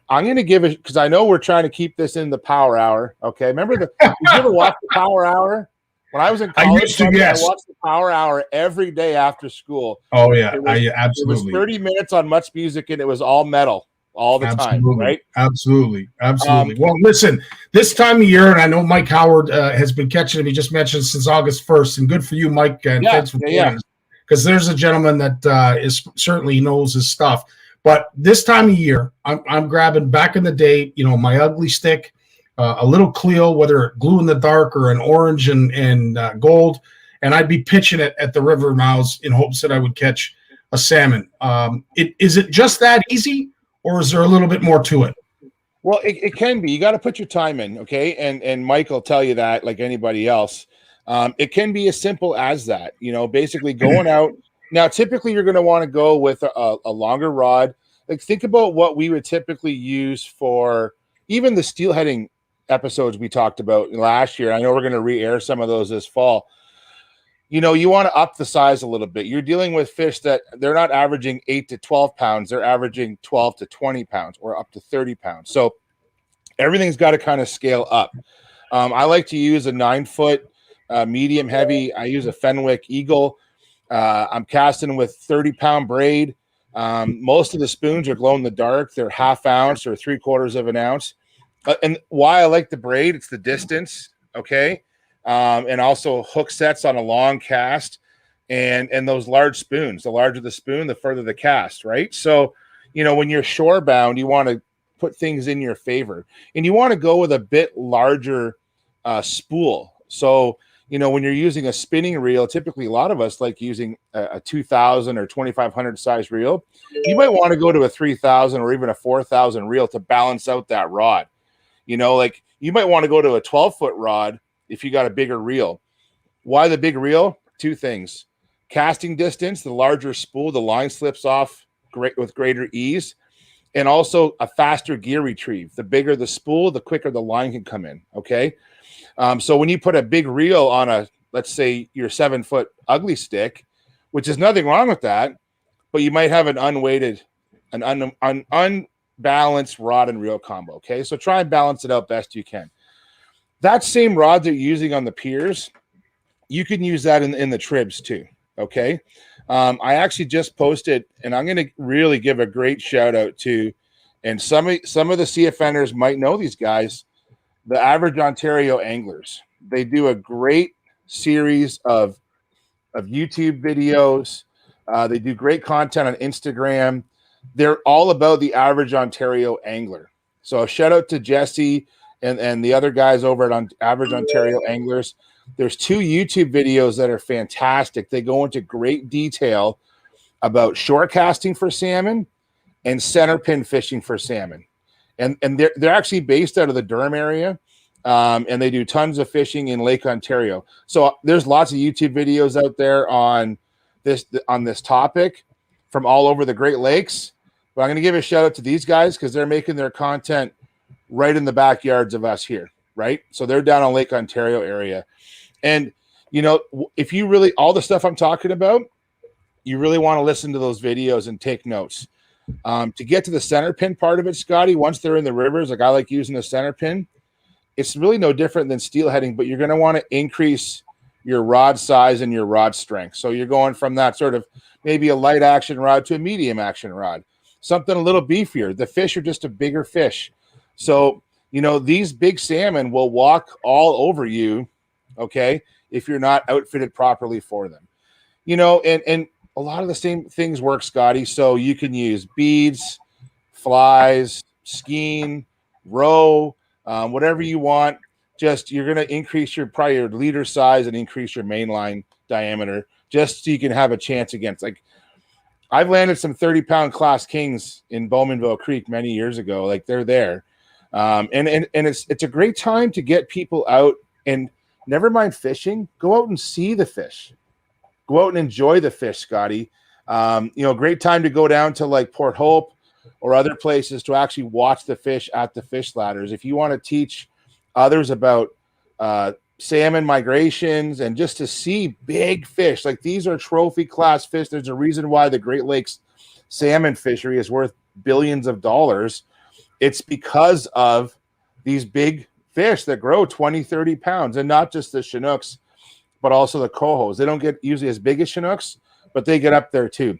I'm going to give it, because I know we're trying to keep this in the Power Hour. Okay, remember did you ever watch the Power Hour? When I was in college, I watched the Power Hour every day after school. Oh, yeah, It absolutely. was 30 minutes on Much Music, and it was all metal all the time, right? Absolutely. Well, listen, this time of year, and I know Mike Howard has been catching him. He just mentioned since August 1st, and good for you, Mike, and thanks for joining us, because there's a gentleman that is certainly knows his stuff. But this time of year, I'm grabbing, back in the day, my ugly stick, a little Cleo, whether glue in the dark or an orange and gold, and I'd be pitching it at the river mouths in hopes that I would catch a salmon. Is it just that easy, or is there a little bit more to it? Well, it can be. You got to put your time in, okay? And Mike will tell you that like anybody else. It can be as simple as that, basically going out. Now, typically you're going to want to go with a longer rod. Like think about what we would typically use for even the steelheading episodes we talked about last year. I know we're going to re-air some of those this fall. You want to up the size a little bit. You're dealing with fish that they're not averaging 8 to 12 pounds. They're averaging 12 to 20 pounds or up to 30 pounds. So everything's got to kind of scale up. I like to use a 9-foot medium heavy. I use a Fenwick Eagle. I'm casting with 30-pound braid. Most of the spoons are glow in the dark. They're ½ ounce or 3/4 of an ounce. And why I like the braid, it's the distance, okay? And also hook sets on a long cast and those large spoons. The larger the spoon, the further the cast, right? So, when you're shore bound, you want to put things in your favor. And you want to go with a bit larger spool. So, you know, when you're using a spinning reel, typically a lot of us like using a 2000 or 2500 size reel. You might want to go to a 3000 or even a 4000 reel to balance out that rod. You know, like you might want to go to a 12-foot rod if you got a bigger reel. Why the big reel? Two things. Casting distance, the larger spool, the line slips off with greater ease, and also a faster gear retrieve. The bigger the spool, the quicker the line can come in, okay? So when you put a big reel on a, let's say your 7-foot ugly stick, which is nothing wrong with that, but you might have an unweighted, an unbalanced rod and reel combo, okay? So try and balance it out best you can. That same rod that you're using on the piers, you can use that in the tribs too, okay? I actually just posted, and I'm going to really give a great shout out to, and some of the CFNers might know these guys, the Average Ontario Anglers. They do a great series of YouTube videos. They do great content on Instagram. They're all about the Average Ontario Angler. So a shout out to Jesse and the other guys over at Average Ontario Anglers. There's 2 YouTube videos that are fantastic. They go into great detail about short casting for salmon and center pin fishing for salmon. And they're actually based out of the Durham area, and they do tons of fishing in Lake Ontario. So there's lots of YouTube videos out there on this topic from all over the Great Lakes. But I'm going to give a shout out to these guys because they're making their content right in the backyards of us here, right? So they're down on Lake Ontario area. And, you know, if you really, all the stuff I'm talking about, you really want to listen to those videos and take notes. To get to the center pin part of it, Scotty, once they're in the rivers, like I like using the center pin, it's really no different than steelheading, but you're going to want to increase your rod size and your rod strength. So you're going from that sort of maybe a light action rod to a medium action rod, something a little beefier. The fish are just a bigger fish. So, you know, these big salmon will walk all over you, okay, if you're not outfitted properly for them. You know, and a lot of the same things work, Scotty. So you can use beads, flies, skein, roe, whatever you want. Just you're going to increase your leader size and increase your mainline diameter just so you can have a chance against. Like I've landed some 30-pound class kings in Bowmanville Creek many years ago. Like they're there, and it's a great time to get people out and never mind fishing. Go out and see the fish. Go out and enjoy the fish, Scotty. You know, great time to go down to like Port Hope or other places to actually watch the fish at the fish ladders. If you want to teach others about salmon migrations and just to see big fish, like these are trophy class fish. There's a reason why the Great Lakes salmon fishery is worth billions of dollars. It's because of these big fish that grow 20, 30 pounds, and not just the Chinooks, but also the cohos. They don't get usually as big as Chinooks, but they get up there too.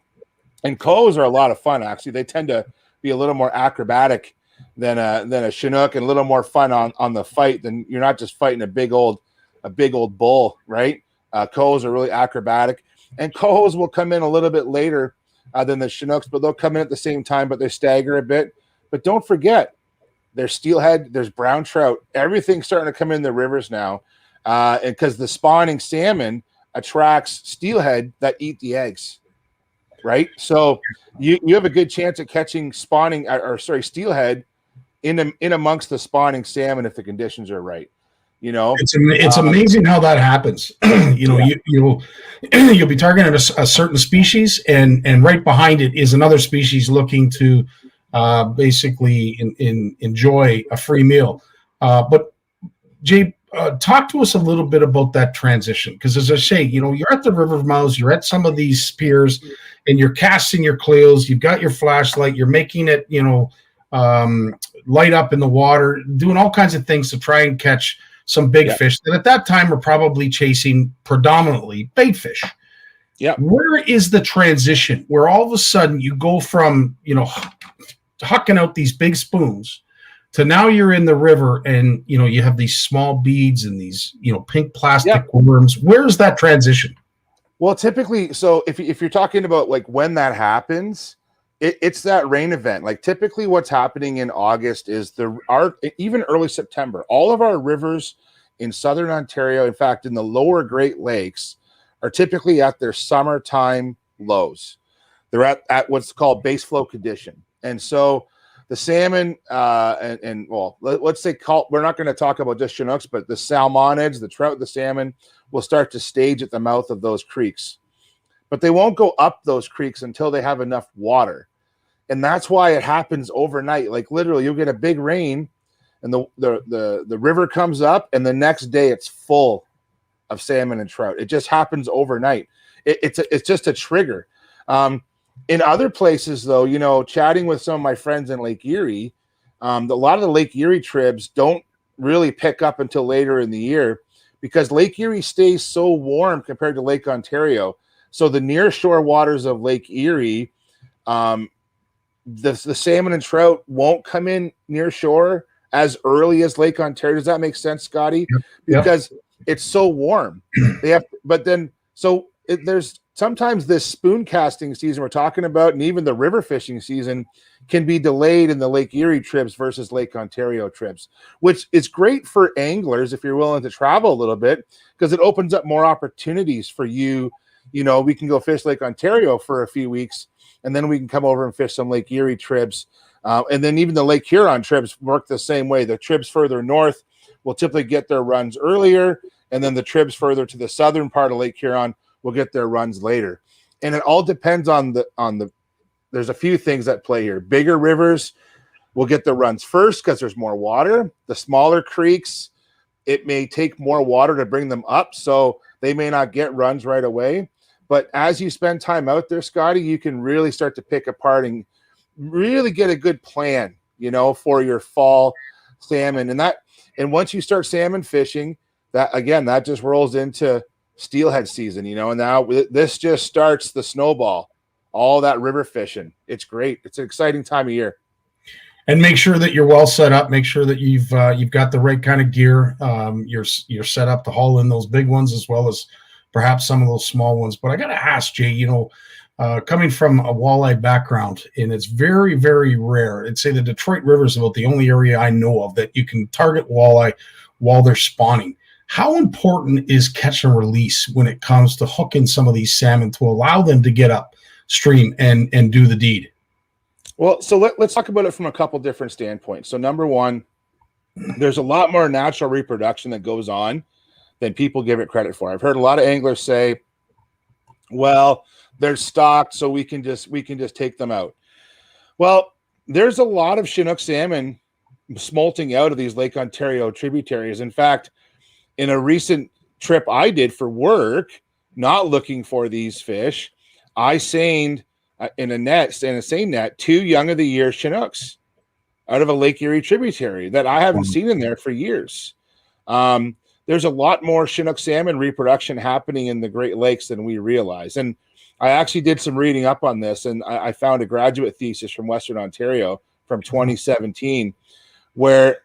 And cohos are a lot of fun, actually. They tend to be a little more acrobatic than a Chinook and a little more fun on the fight. Than you're not just fighting a big old bull, right? Cohos are really acrobatic, and cohos will come in a little bit later than the Chinooks, but they'll come in at the same time, but they stagger a bit. But don't forget, there's steelhead, there's brown trout, everything's starting to come in the rivers now. And because the spawning salmon attracts steelhead that eat the eggs, right? So you have a good chance of catching steelhead in amongst the spawning salmon if the conditions are right. You know, it's amazing how that happens. You know, you'll be targeting a certain species, and right behind it is another species looking to basically enjoy a free meal. But Jay, talk to us a little bit about that transition, because as I say, you know, you're at the river mouths, you're at some of these piers, and you're casting your Cleos. You've got your flashlight. You're making it, you know, light up in the water, doing all kinds of things to try and catch some big fish that at that time are probably chasing predominantly bait fish. Yeah. Where is the transition where all of a sudden you go from, you know, hucking out these big spoons to now you're in the river and, you know, you have these small beads and these, you know, pink plastic worms? Where's that transition? Well, typically, so if you're talking about like when that happens, it's that rain event. Like typically what's happening in August is even early September, all of our rivers in Southern Ontario, in fact, in the lower Great Lakes, are typically at their summertime lows. They're at what's called base flow condition. And so the salmon, let's say we're not going to talk about just Chinooks, but the salmonids, the trout, the salmon will start to stage at the mouth of those creeks. But they won't go up those creeks until they have enough water. And that's why it happens overnight. Like literally you'll get a big rain and the river comes up and the next day it's full of salmon and trout. It just happens overnight. It's just a trigger. In other places though, chatting with some of my friends in Lake Erie, a lot of the Lake Erie tribs don't really pick up until later in the year because Lake Erie stays so warm compared to Lake Ontario. So the near shore waters of Lake Erie, the salmon and trout won't come in near shore as early as Lake Ontario. Does that make sense, Scotty? Yep. Because it's so warm. There's sometimes this spoon casting season we're talking about, and even the river fishing season can be delayed in the Lake Erie trips versus Lake Ontario trips, which is great for anglers if you're willing to travel a little bit because it opens up more opportunities for you. We can go fish Lake Ontario for a few weeks, and then we can come over and fish some Lake Erie trips. And then even the Lake Huron trips work the same way. The trips further north will typically get their runs earlier, and then the trips further to the southern part of Lake Huron will get their runs later. And it all depends on the there's a few things that play here. Bigger rivers will get the runs first because there's more water. The smaller creeks, it may take more water to bring them up, so they may not get runs right away. But as you spend time out there, Scotty, you can really start to pick apart and really get a good plan, for your fall salmon. And once you start salmon fishing, that just rolls into steelhead season, and now this just starts the snowball, all that river fishing. It's great. It's an exciting time of year. And make sure that you're well set up. Make sure that you've got the right kind of gear. You're set up to haul in those big ones as well as perhaps some of those small ones. But I got to ask, Jay, coming from a walleye background, and it's very, very rare. I'd say the Detroit River is about the only area I know of that you can target walleye while they're spawning. How important is catch and release when it comes to hooking some of these salmon to allow them to get upstream and do the deed? Well, so let's talk about it from a couple different standpoints. So number one, there's a lot more natural reproduction that goes on than people give it credit for. I've heard a lot of anglers say, well, they're stocked, so we can just take them out. Well, there's a lot of Chinook salmon smolting out of these Lake Ontario tributaries. In fact, in a recent trip I did for work, not looking for these fish, I seined in a seine net 2 young of the year Chinooks out of a Lake Erie tributary that I haven't seen in there for years. There's a lot more Chinook salmon reproduction happening in the Great Lakes than we realize. And I actually did some reading up on this, and I found a graduate thesis from Western Ontario from 2017 where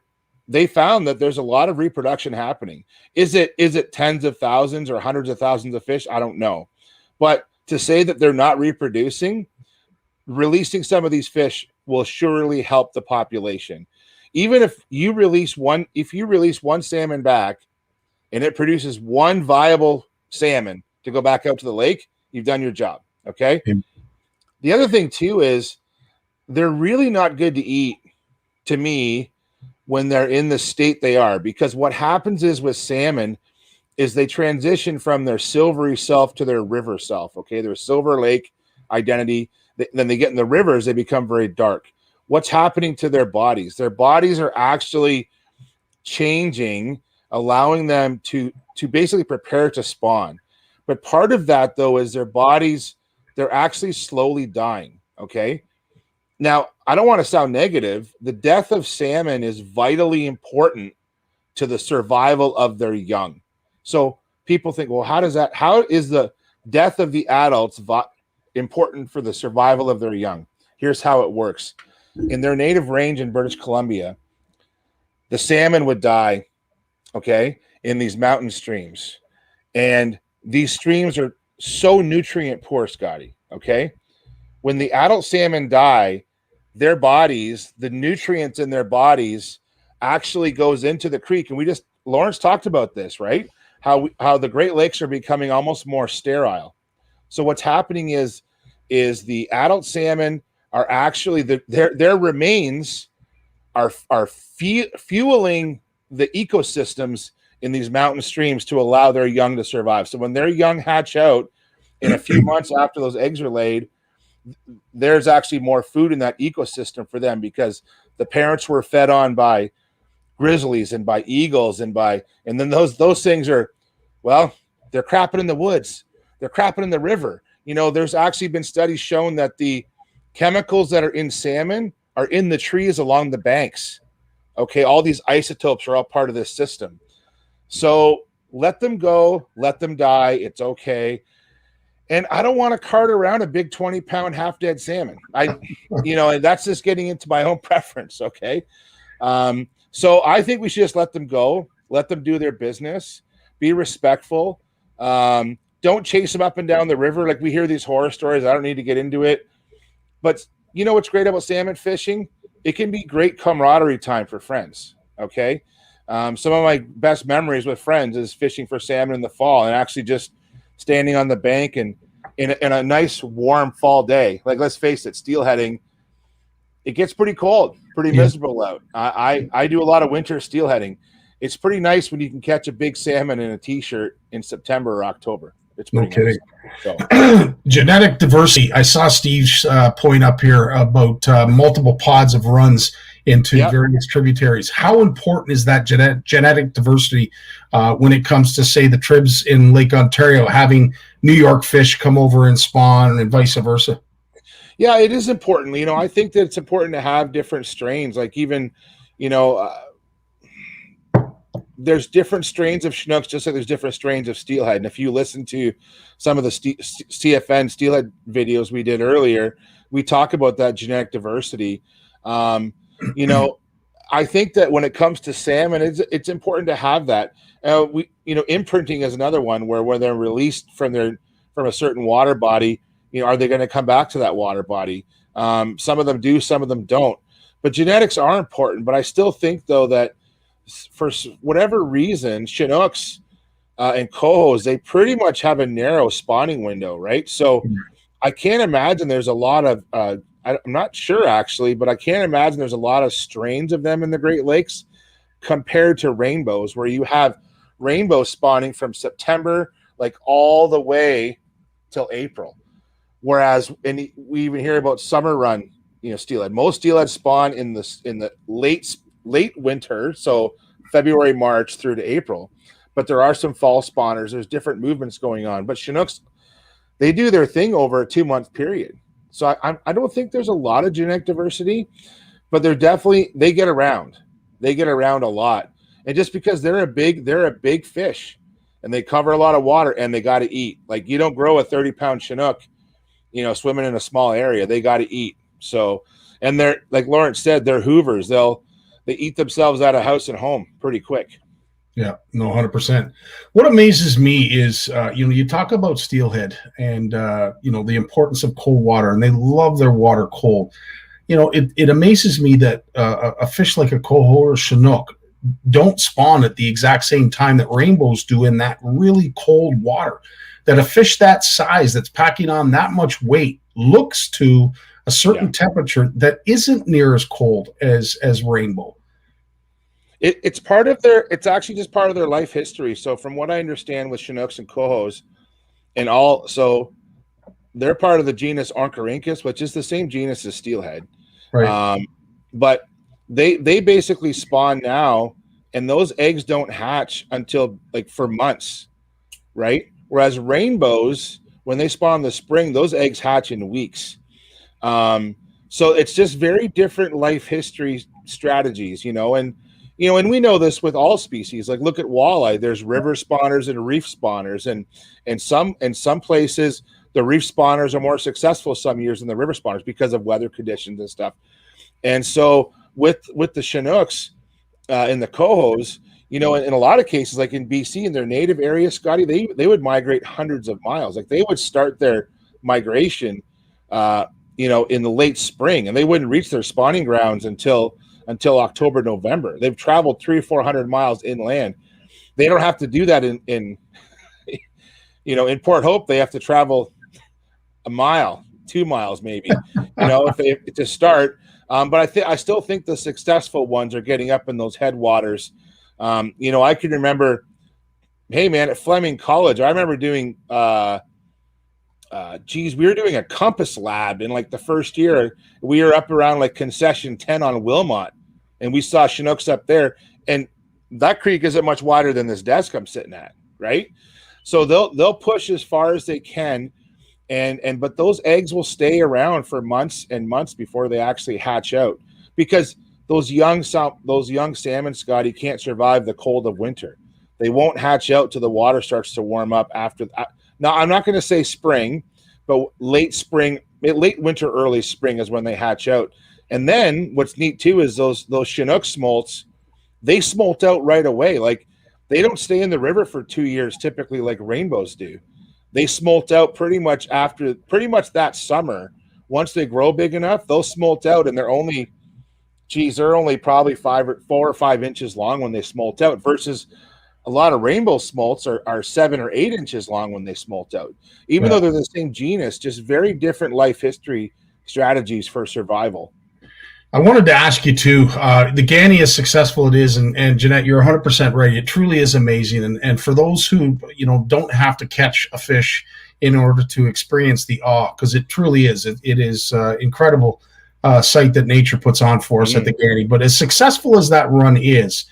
they found that there's a lot of reproduction happening. Is it tens of thousands or hundreds of thousands of fish? I don't know. But to say that they're not reproducing, releasing some of these fish will surely help the population. Even if you release one salmon back and it produces one viable salmon to go back out to the lake, you've done your job. Okay. The other thing too is they're really not good to eat, to me, when they're in the state they are, because what happens is with salmon is they transition from their silvery self to their river self. Okay. Their silver lake identity. Then they get in the rivers, they become very dark. What's happening to their bodies? Their bodies are actually changing, allowing them to basically prepare to spawn. But part of that, though, is their bodies, they're actually slowly dying, okay? Now, I don't want to sound negative. The death of salmon is vitally important to the survival of their young. So people think, well, how is the death of the adults important for the survival of their young? Here's how it works. In their native range in British Columbia, the salmon would die, okay, in these mountain streams. And these streams are so nutrient poor, Scotty, okay? when the adult salmon die, their bodies, the nutrients in their bodies actually goes into the creek. And Lawrence talked about this, right? How the Great Lakes are becoming almost more sterile. So what's happening is the adult salmon are actually their remains are fueling the ecosystems in these mountain streams to allow their young to survive. So when their young hatch out in a few months after those eggs are laid, there's actually more food in that ecosystem for them because the parents were fed on by grizzlies and by eagles and then those things are, well, they're crapping in the woods. They're crapping in the river. There's actually been studies shown that the chemicals that are in salmon are in the trees along the banks. Okay, all these isotopes are all part of this system. So let them go, let them die. It's okay. And I don't want to cart around a big 20-pound half-dead salmon. And that's just getting into my own preference. Okay. So I think we should just let them go, let them do their business, be respectful. Don't chase them up and down the river. Like we hear these horror stories. I don't need to get into it. But you know what's great about salmon fishing? It can be great camaraderie time for friends. Okay. Some of my best memories with friends is fishing for salmon in the fall and actually just standing on the bank and in a nice warm fall day. Like, let's face it, steelheading, it gets pretty cold, pretty miserable out. I do a lot of winter steelheading. It's pretty nice when you can catch a big salmon in a t-shirt in September or October. It's pretty kidding. Nice. So. Genetic diversity. I saw Steve's point up here about multiple pods of runs into various tributaries. How important is that genetic diversity when it comes to, say, the tribs in Lake Ontario having New York fish come over and spawn and vice versa? Yeah, it is important. I think that it's important to have different strains. Like even, there's different strains of Chinooks, just like there's different strains of steelhead. And if you listen to some of the CFN steelhead videos we did earlier, we talk about that genetic diversity. I think that when it comes to salmon, it's important to have that. Imprinting is another one where they're released from a certain water body. Are they going to come back to that water body? Some of them do, some of them don't. But genetics are important. But I still think, though, that for whatever reason, Chinooks and cohos, they pretty much have a narrow spawning window, right? So I can't imagine there's a lot of I'm not sure actually, but I can't imagine there's a lot of strains of them in the Great Lakes compared to rainbows, where you have rainbow spawning from September, like all the way till April. Whereas, and we even hear about summer run, steelhead. Most steelhead spawn in the late winter, so February, March through to April. But there are some fall spawners. There's different movements going on. But Chinooks, they do their thing over a 2-month period. So I don't think there's a lot of genetic diversity, but they get around. They get around a lot. And just because they're a big fish and they cover a lot of water and they got to eat. Like, you don't grow a 30-pound Chinook, swimming in a small area. They got to eat. So, and they're, like Lawrence said, they're hoovers. They eat themselves out of house and home pretty quick. Yeah, no, 100%. What amazes me is, you talk about steelhead and, the importance of cold water, and they love their water cold. It amazes me that a fish like a coho or Chinook don't spawn at the exact same time that rainbows do in that really cold water. That a fish that size, that's packing on that much weight, looks to a certain temperature that isn't near as cold as rainbow. It's actually just part of their life history. So from what I understand with Chinooks and cohos so they're part of the genus Ornithorhynchus, which is the same genus as steelhead. Right. But they basically spawn now, and those eggs don't hatch until for months, right? Whereas rainbows, when they spawn in the spring, those eggs hatch in weeks. So it's just very different life history strategies, and we know this with all species. Like, look at walleye. There's river spawners and reef spawners, and in some places the reef spawners are more successful some years than the river spawners because of weather conditions and stuff. And so with the Chinooks and the cohos, in a lot of cases, like in BC, in their native area, Scotty, they would migrate hundreds of miles. Like, they would start their migration, in the late spring, and they wouldn't reach their spawning grounds until October, November. They've traveled 300 or 400 miles inland. They don't have to do that in Port Hope. They have to travel a mile, 2 miles, maybe, if they to start. But I still think the successful ones are getting up in those headwaters. I can remember, hey man, at Fleming College, I remember doing, we were doing a compass lab in like the first year. We were up around like concession 10 on Wilmot, and we saw Chinooks up there. And that creek isn't much wider than this desk I'm sitting at, right? So they'll push as far as they can, but those eggs will stay around for months and months before they actually hatch out, because those young salmon, Scotty, can't survive the cold of winter. They won't hatch out till the water starts to warm up after. Now, I'm not going to say spring, but late winter, early spring is when they hatch out. And then what's neat too is those Chinook smolts, they smolt out right away. Like, they don't stay in the river for 2 years typically like rainbows do. They smolt out pretty much that summer. Once they grow big enough, they'll smolt out, and they're only probably 4 or 5 inches long when they smolt out, versus a lot of rainbow smolts are 7 or 8 inches long when they smolt out. Even though they're the same genus, just very different life history strategies for survival. I wanted to ask you too, the Ganny, as successful it is, and Jeanette, you're 100% right. It truly is amazing. And for those who, don't have to catch a fish in order to experience the awe, because it truly is, it is incredible sight that nature puts on for us at the Ganny. But as successful as that run is,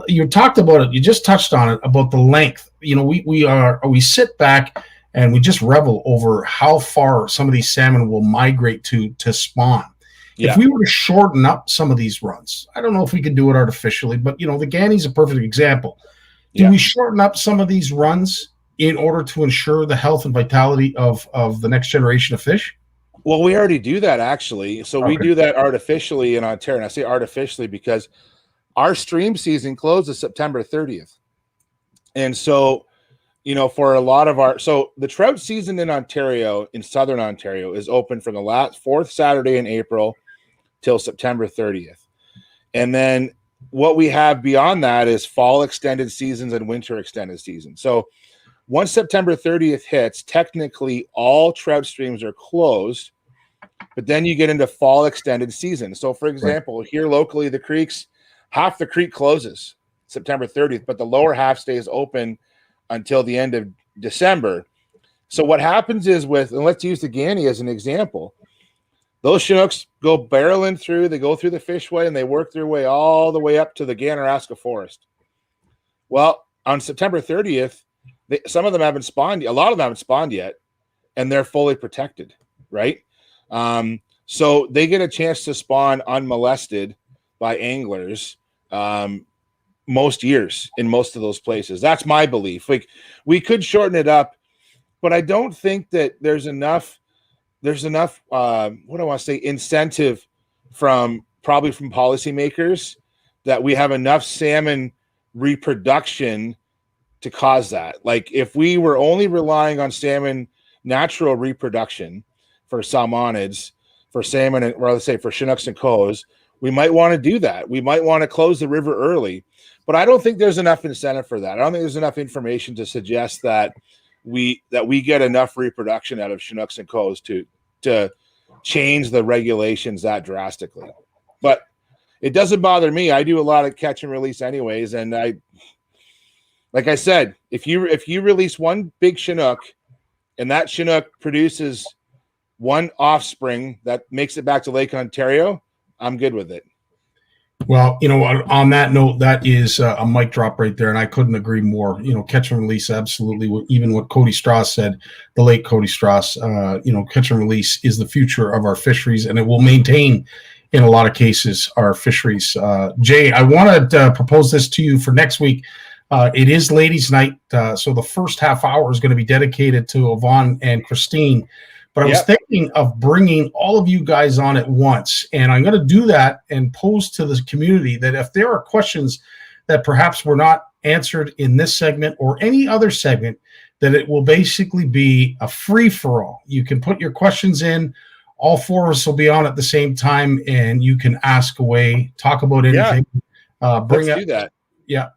you talked about it, you just touched on it, about the length. We sit back and we just revel over how far some of these salmon will migrate to spawn. Yeah. If we were to shorten up some of these runs, I don't know if we could do it artificially, but the Ganny's a perfect example. Do we shorten up some of these runs in order to ensure the health and vitality of the next generation of fish? Well, we already do that, actually. So we do that artificially in Ontario. And I say artificially because our stream season closes September 30th. And so, for a lot of the trout season in Ontario, in Southern Ontario, is open from the fourth Saturday in April till September 30th. And then what we have beyond that is fall extended seasons and winter extended seasons. So once September 30th hits, technically all trout streams are closed, but then you get into fall extended season. So for example, here locally, the creeks, half the creek closes September 30th, but the lower half stays open until the end of December. So what happens is and let's use the Ganny as an example, those Chinooks go barreling through, they go through the fishway, and they work their way all the way up to the Ganaraska Forest. Well, on September 30th, some of them haven't spawned yet. A lot of them haven't spawned yet, and they're fully protected, right? So they get a chance to spawn unmolested by anglers most years in most of those places. That's my belief. Like, we could shorten it up, but I don't think that there's enough incentive from policymakers that we have enough salmon reproduction to cause that. Like, if we were only relying on salmon natural reproduction for salmonids, for salmon, or let's say for Chinooks and Coes, we might want to do that. We might want to close the river early, but I don't think there's enough incentive for that. I don't think there's enough information to suggest that we get enough reproduction out of Chinooks and Coes to change the regulations that drastically. But it doesn't bother me. I do a lot of catch and release anyways, and like I said, if you release one big Chinook and that Chinook produces one offspring that makes it back to Lake Ontario, I'm good with it. Well, on that note, that is a mic drop right there, and I couldn't agree more. Catch and release, absolutely. Even what Cody Strauss said, the late Cody Strauss, catch and release is the future of our fisheries, and it will maintain, in a lot of cases, our fisheries. Jay, I want to propose this to you for next week. It is Ladies' Night, so the first half hour is going to be dedicated to Yvonne and Christine. But I was thinking of bringing all of you guys on at once, and I'm going to do that and pose to the community that if there are questions that perhaps were not answered in this segment or any other segment, that it will basically be a free-for-all. You can put your questions in all four of us will be on at the same time, and you can ask away, talk about anything. Let's do that.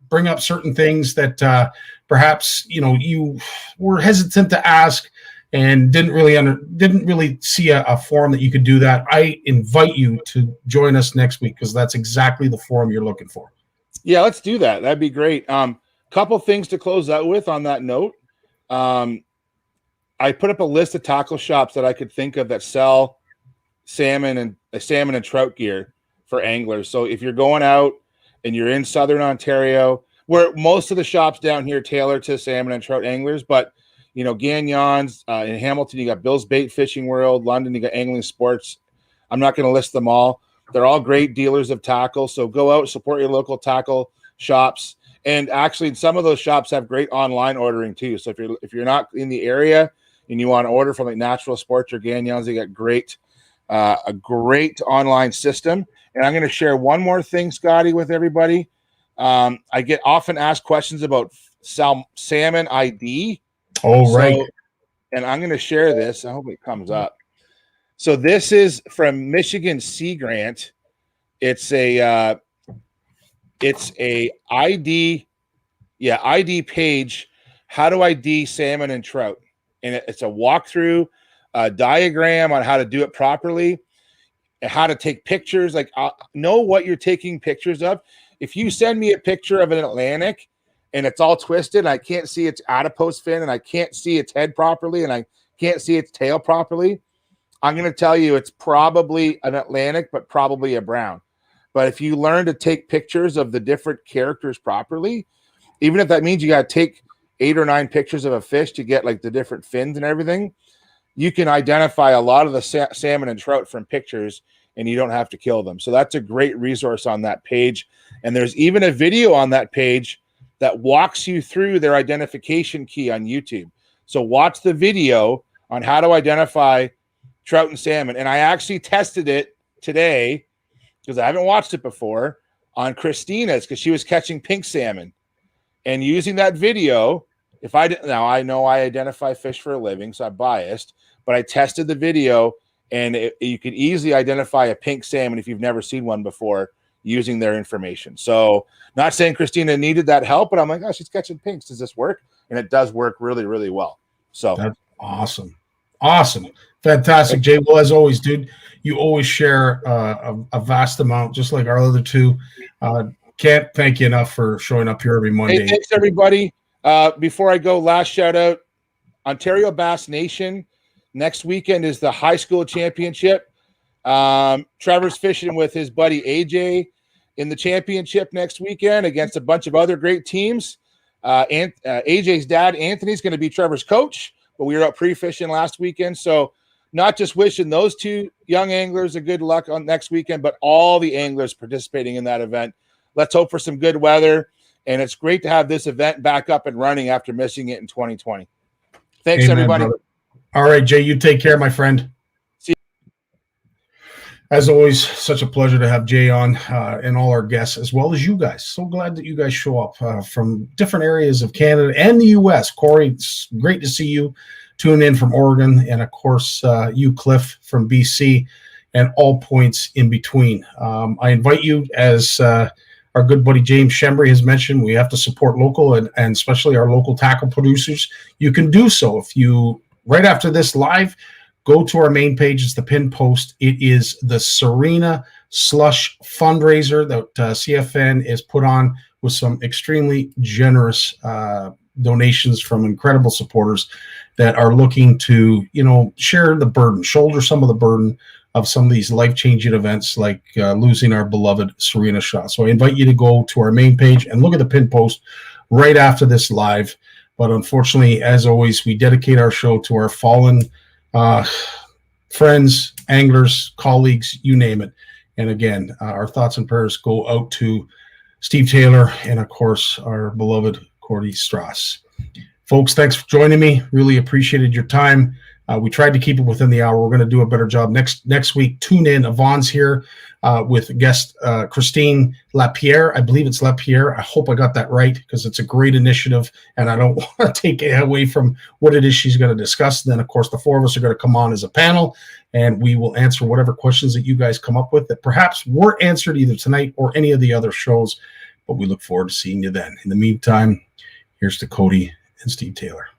Bring up certain things that perhaps you were hesitant to ask and didn't really see a forum that you could do that. I invite you to join us next week, because that's exactly the forum you're looking for. Yeah, let's do that. That'd be great. Couple things to close out with on that note. I put up a list of tackle shops that I could think of that sell salmon and trout gear for anglers. So if you're going out and you're in Southern Ontario, where most of the shops down here tailor to salmon and trout anglers, but Gagnon's in Hamilton, you got Bill's Bait Fishing World. London, you got Angling Sports. I'm not going to list them all. They're all great dealers of tackle. So go out, support your local tackle shops. And actually, some of those shops have great online ordering too. So if you're not in the area and you want to order from like Natural Sports or Gagnon's, they got a great online system. And I'm going to share one more thing, Scotty, with everybody. I get often asked questions about salmon ID. Oh, right. And I'm going to share this. I hope it comes up. So this is from Michigan Sea Grant. It's a ID page. How to ID salmon and trout? And it's a walkthrough diagram on how to do it properly, and how to take pictures. Like, know what you're taking pictures of. If you send me a picture of an Atlantic and it's all twisted, and I can't see its adipose fin, and I can't see its head properly, and I can't see its tail properly, I'm going to tell you it's probably an Atlantic, but probably a brown. But if you learn to take pictures of the different characters properly, even if that means you got to take 8 or 9 pictures of a fish to get like the different fins and everything, you can identify a lot of the salmon and trout from pictures, and you don't have to kill them. So that's a great resource on that page. And there's even a video on that page that walks you through their identification key on YouTube. So watch the video on how to identify trout and salmon. And I actually tested it today, because I haven't watched it before, on Christina's, because she was catching pink salmon. And using that video, now I know I identify fish for a living, so I'm biased, but I tested the video, and you could easily identify a pink salmon if you've never seen one before using their information. So not saying Christina needed that help, but I'm like, oh, she's catching pinks. Does this work? And it does work really, really well. So that's awesome. Awesome. Fantastic, Jay. Well, as always, dude, you always share a vast amount, just like our other two. Can't thank you enough for showing up here every Monday. Hey, thanks, everybody. Before I go, last shout out, Ontario Bass Nation. Next weekend is the high school championship. Trevor's fishing with his buddy AJ in the championship next weekend against a bunch of other great teams. AJ's dad, Anthony's going to be Trevor's coach, but we were out pre-fishing last weekend. So not just wishing those two young anglers a good luck on next weekend, but all the anglers participating in that event. Let's hope for some good weather. And it's great to have this event back up and running after missing it in 2020. Thanks, Amen, everybody. brother. All right, Jay, you take care, my friend. See you. As always, such a pleasure to have Jay on and all our guests, as well as you guys. So glad that you guys show up from different areas of Canada and the U.S. Corey, it's great to see you. Tune in from Oregon, and of course, you, Cliff, from BC, and all points in between. I invite you, as our good buddy James Shembry has mentioned, we have to support local and especially our local tackle producers. You can do so if you, right after this live, go to our main page. It's the pinned post. It is the Serena Slush fundraiser that CFN is put on with some extremely generous donations from incredible supporters that are looking to, share the burden, shoulder some of the burden of some of these life-changing events, like losing our beloved Serena Shaw. So I invite you to go to our main page and look at the pin post right after this live. But unfortunately, as always, we dedicate our show to our fallen friends, anglers, colleagues, you name it. And again, our thoughts and prayers go out to Steve Taylor and, of course, our beloved Cordy Strauss. Folks, thanks for joining me. Really appreciated your time. We tried to keep it within the hour. We're going to do a better job next week. Tune in. Yvonne's here with guest Christine Lapierre. I believe it's Lapierre. I hope I got that right because it's a great initiative, and I don't want to take it away from what it is she's going to discuss. And then, of course, the four of us are going to come on as a panel, and we will answer whatever questions that you guys come up with that perhaps weren't answered either tonight or any of the other shows. But we look forward to seeing you then. In the meantime, here's to Cody and Steve Taylor.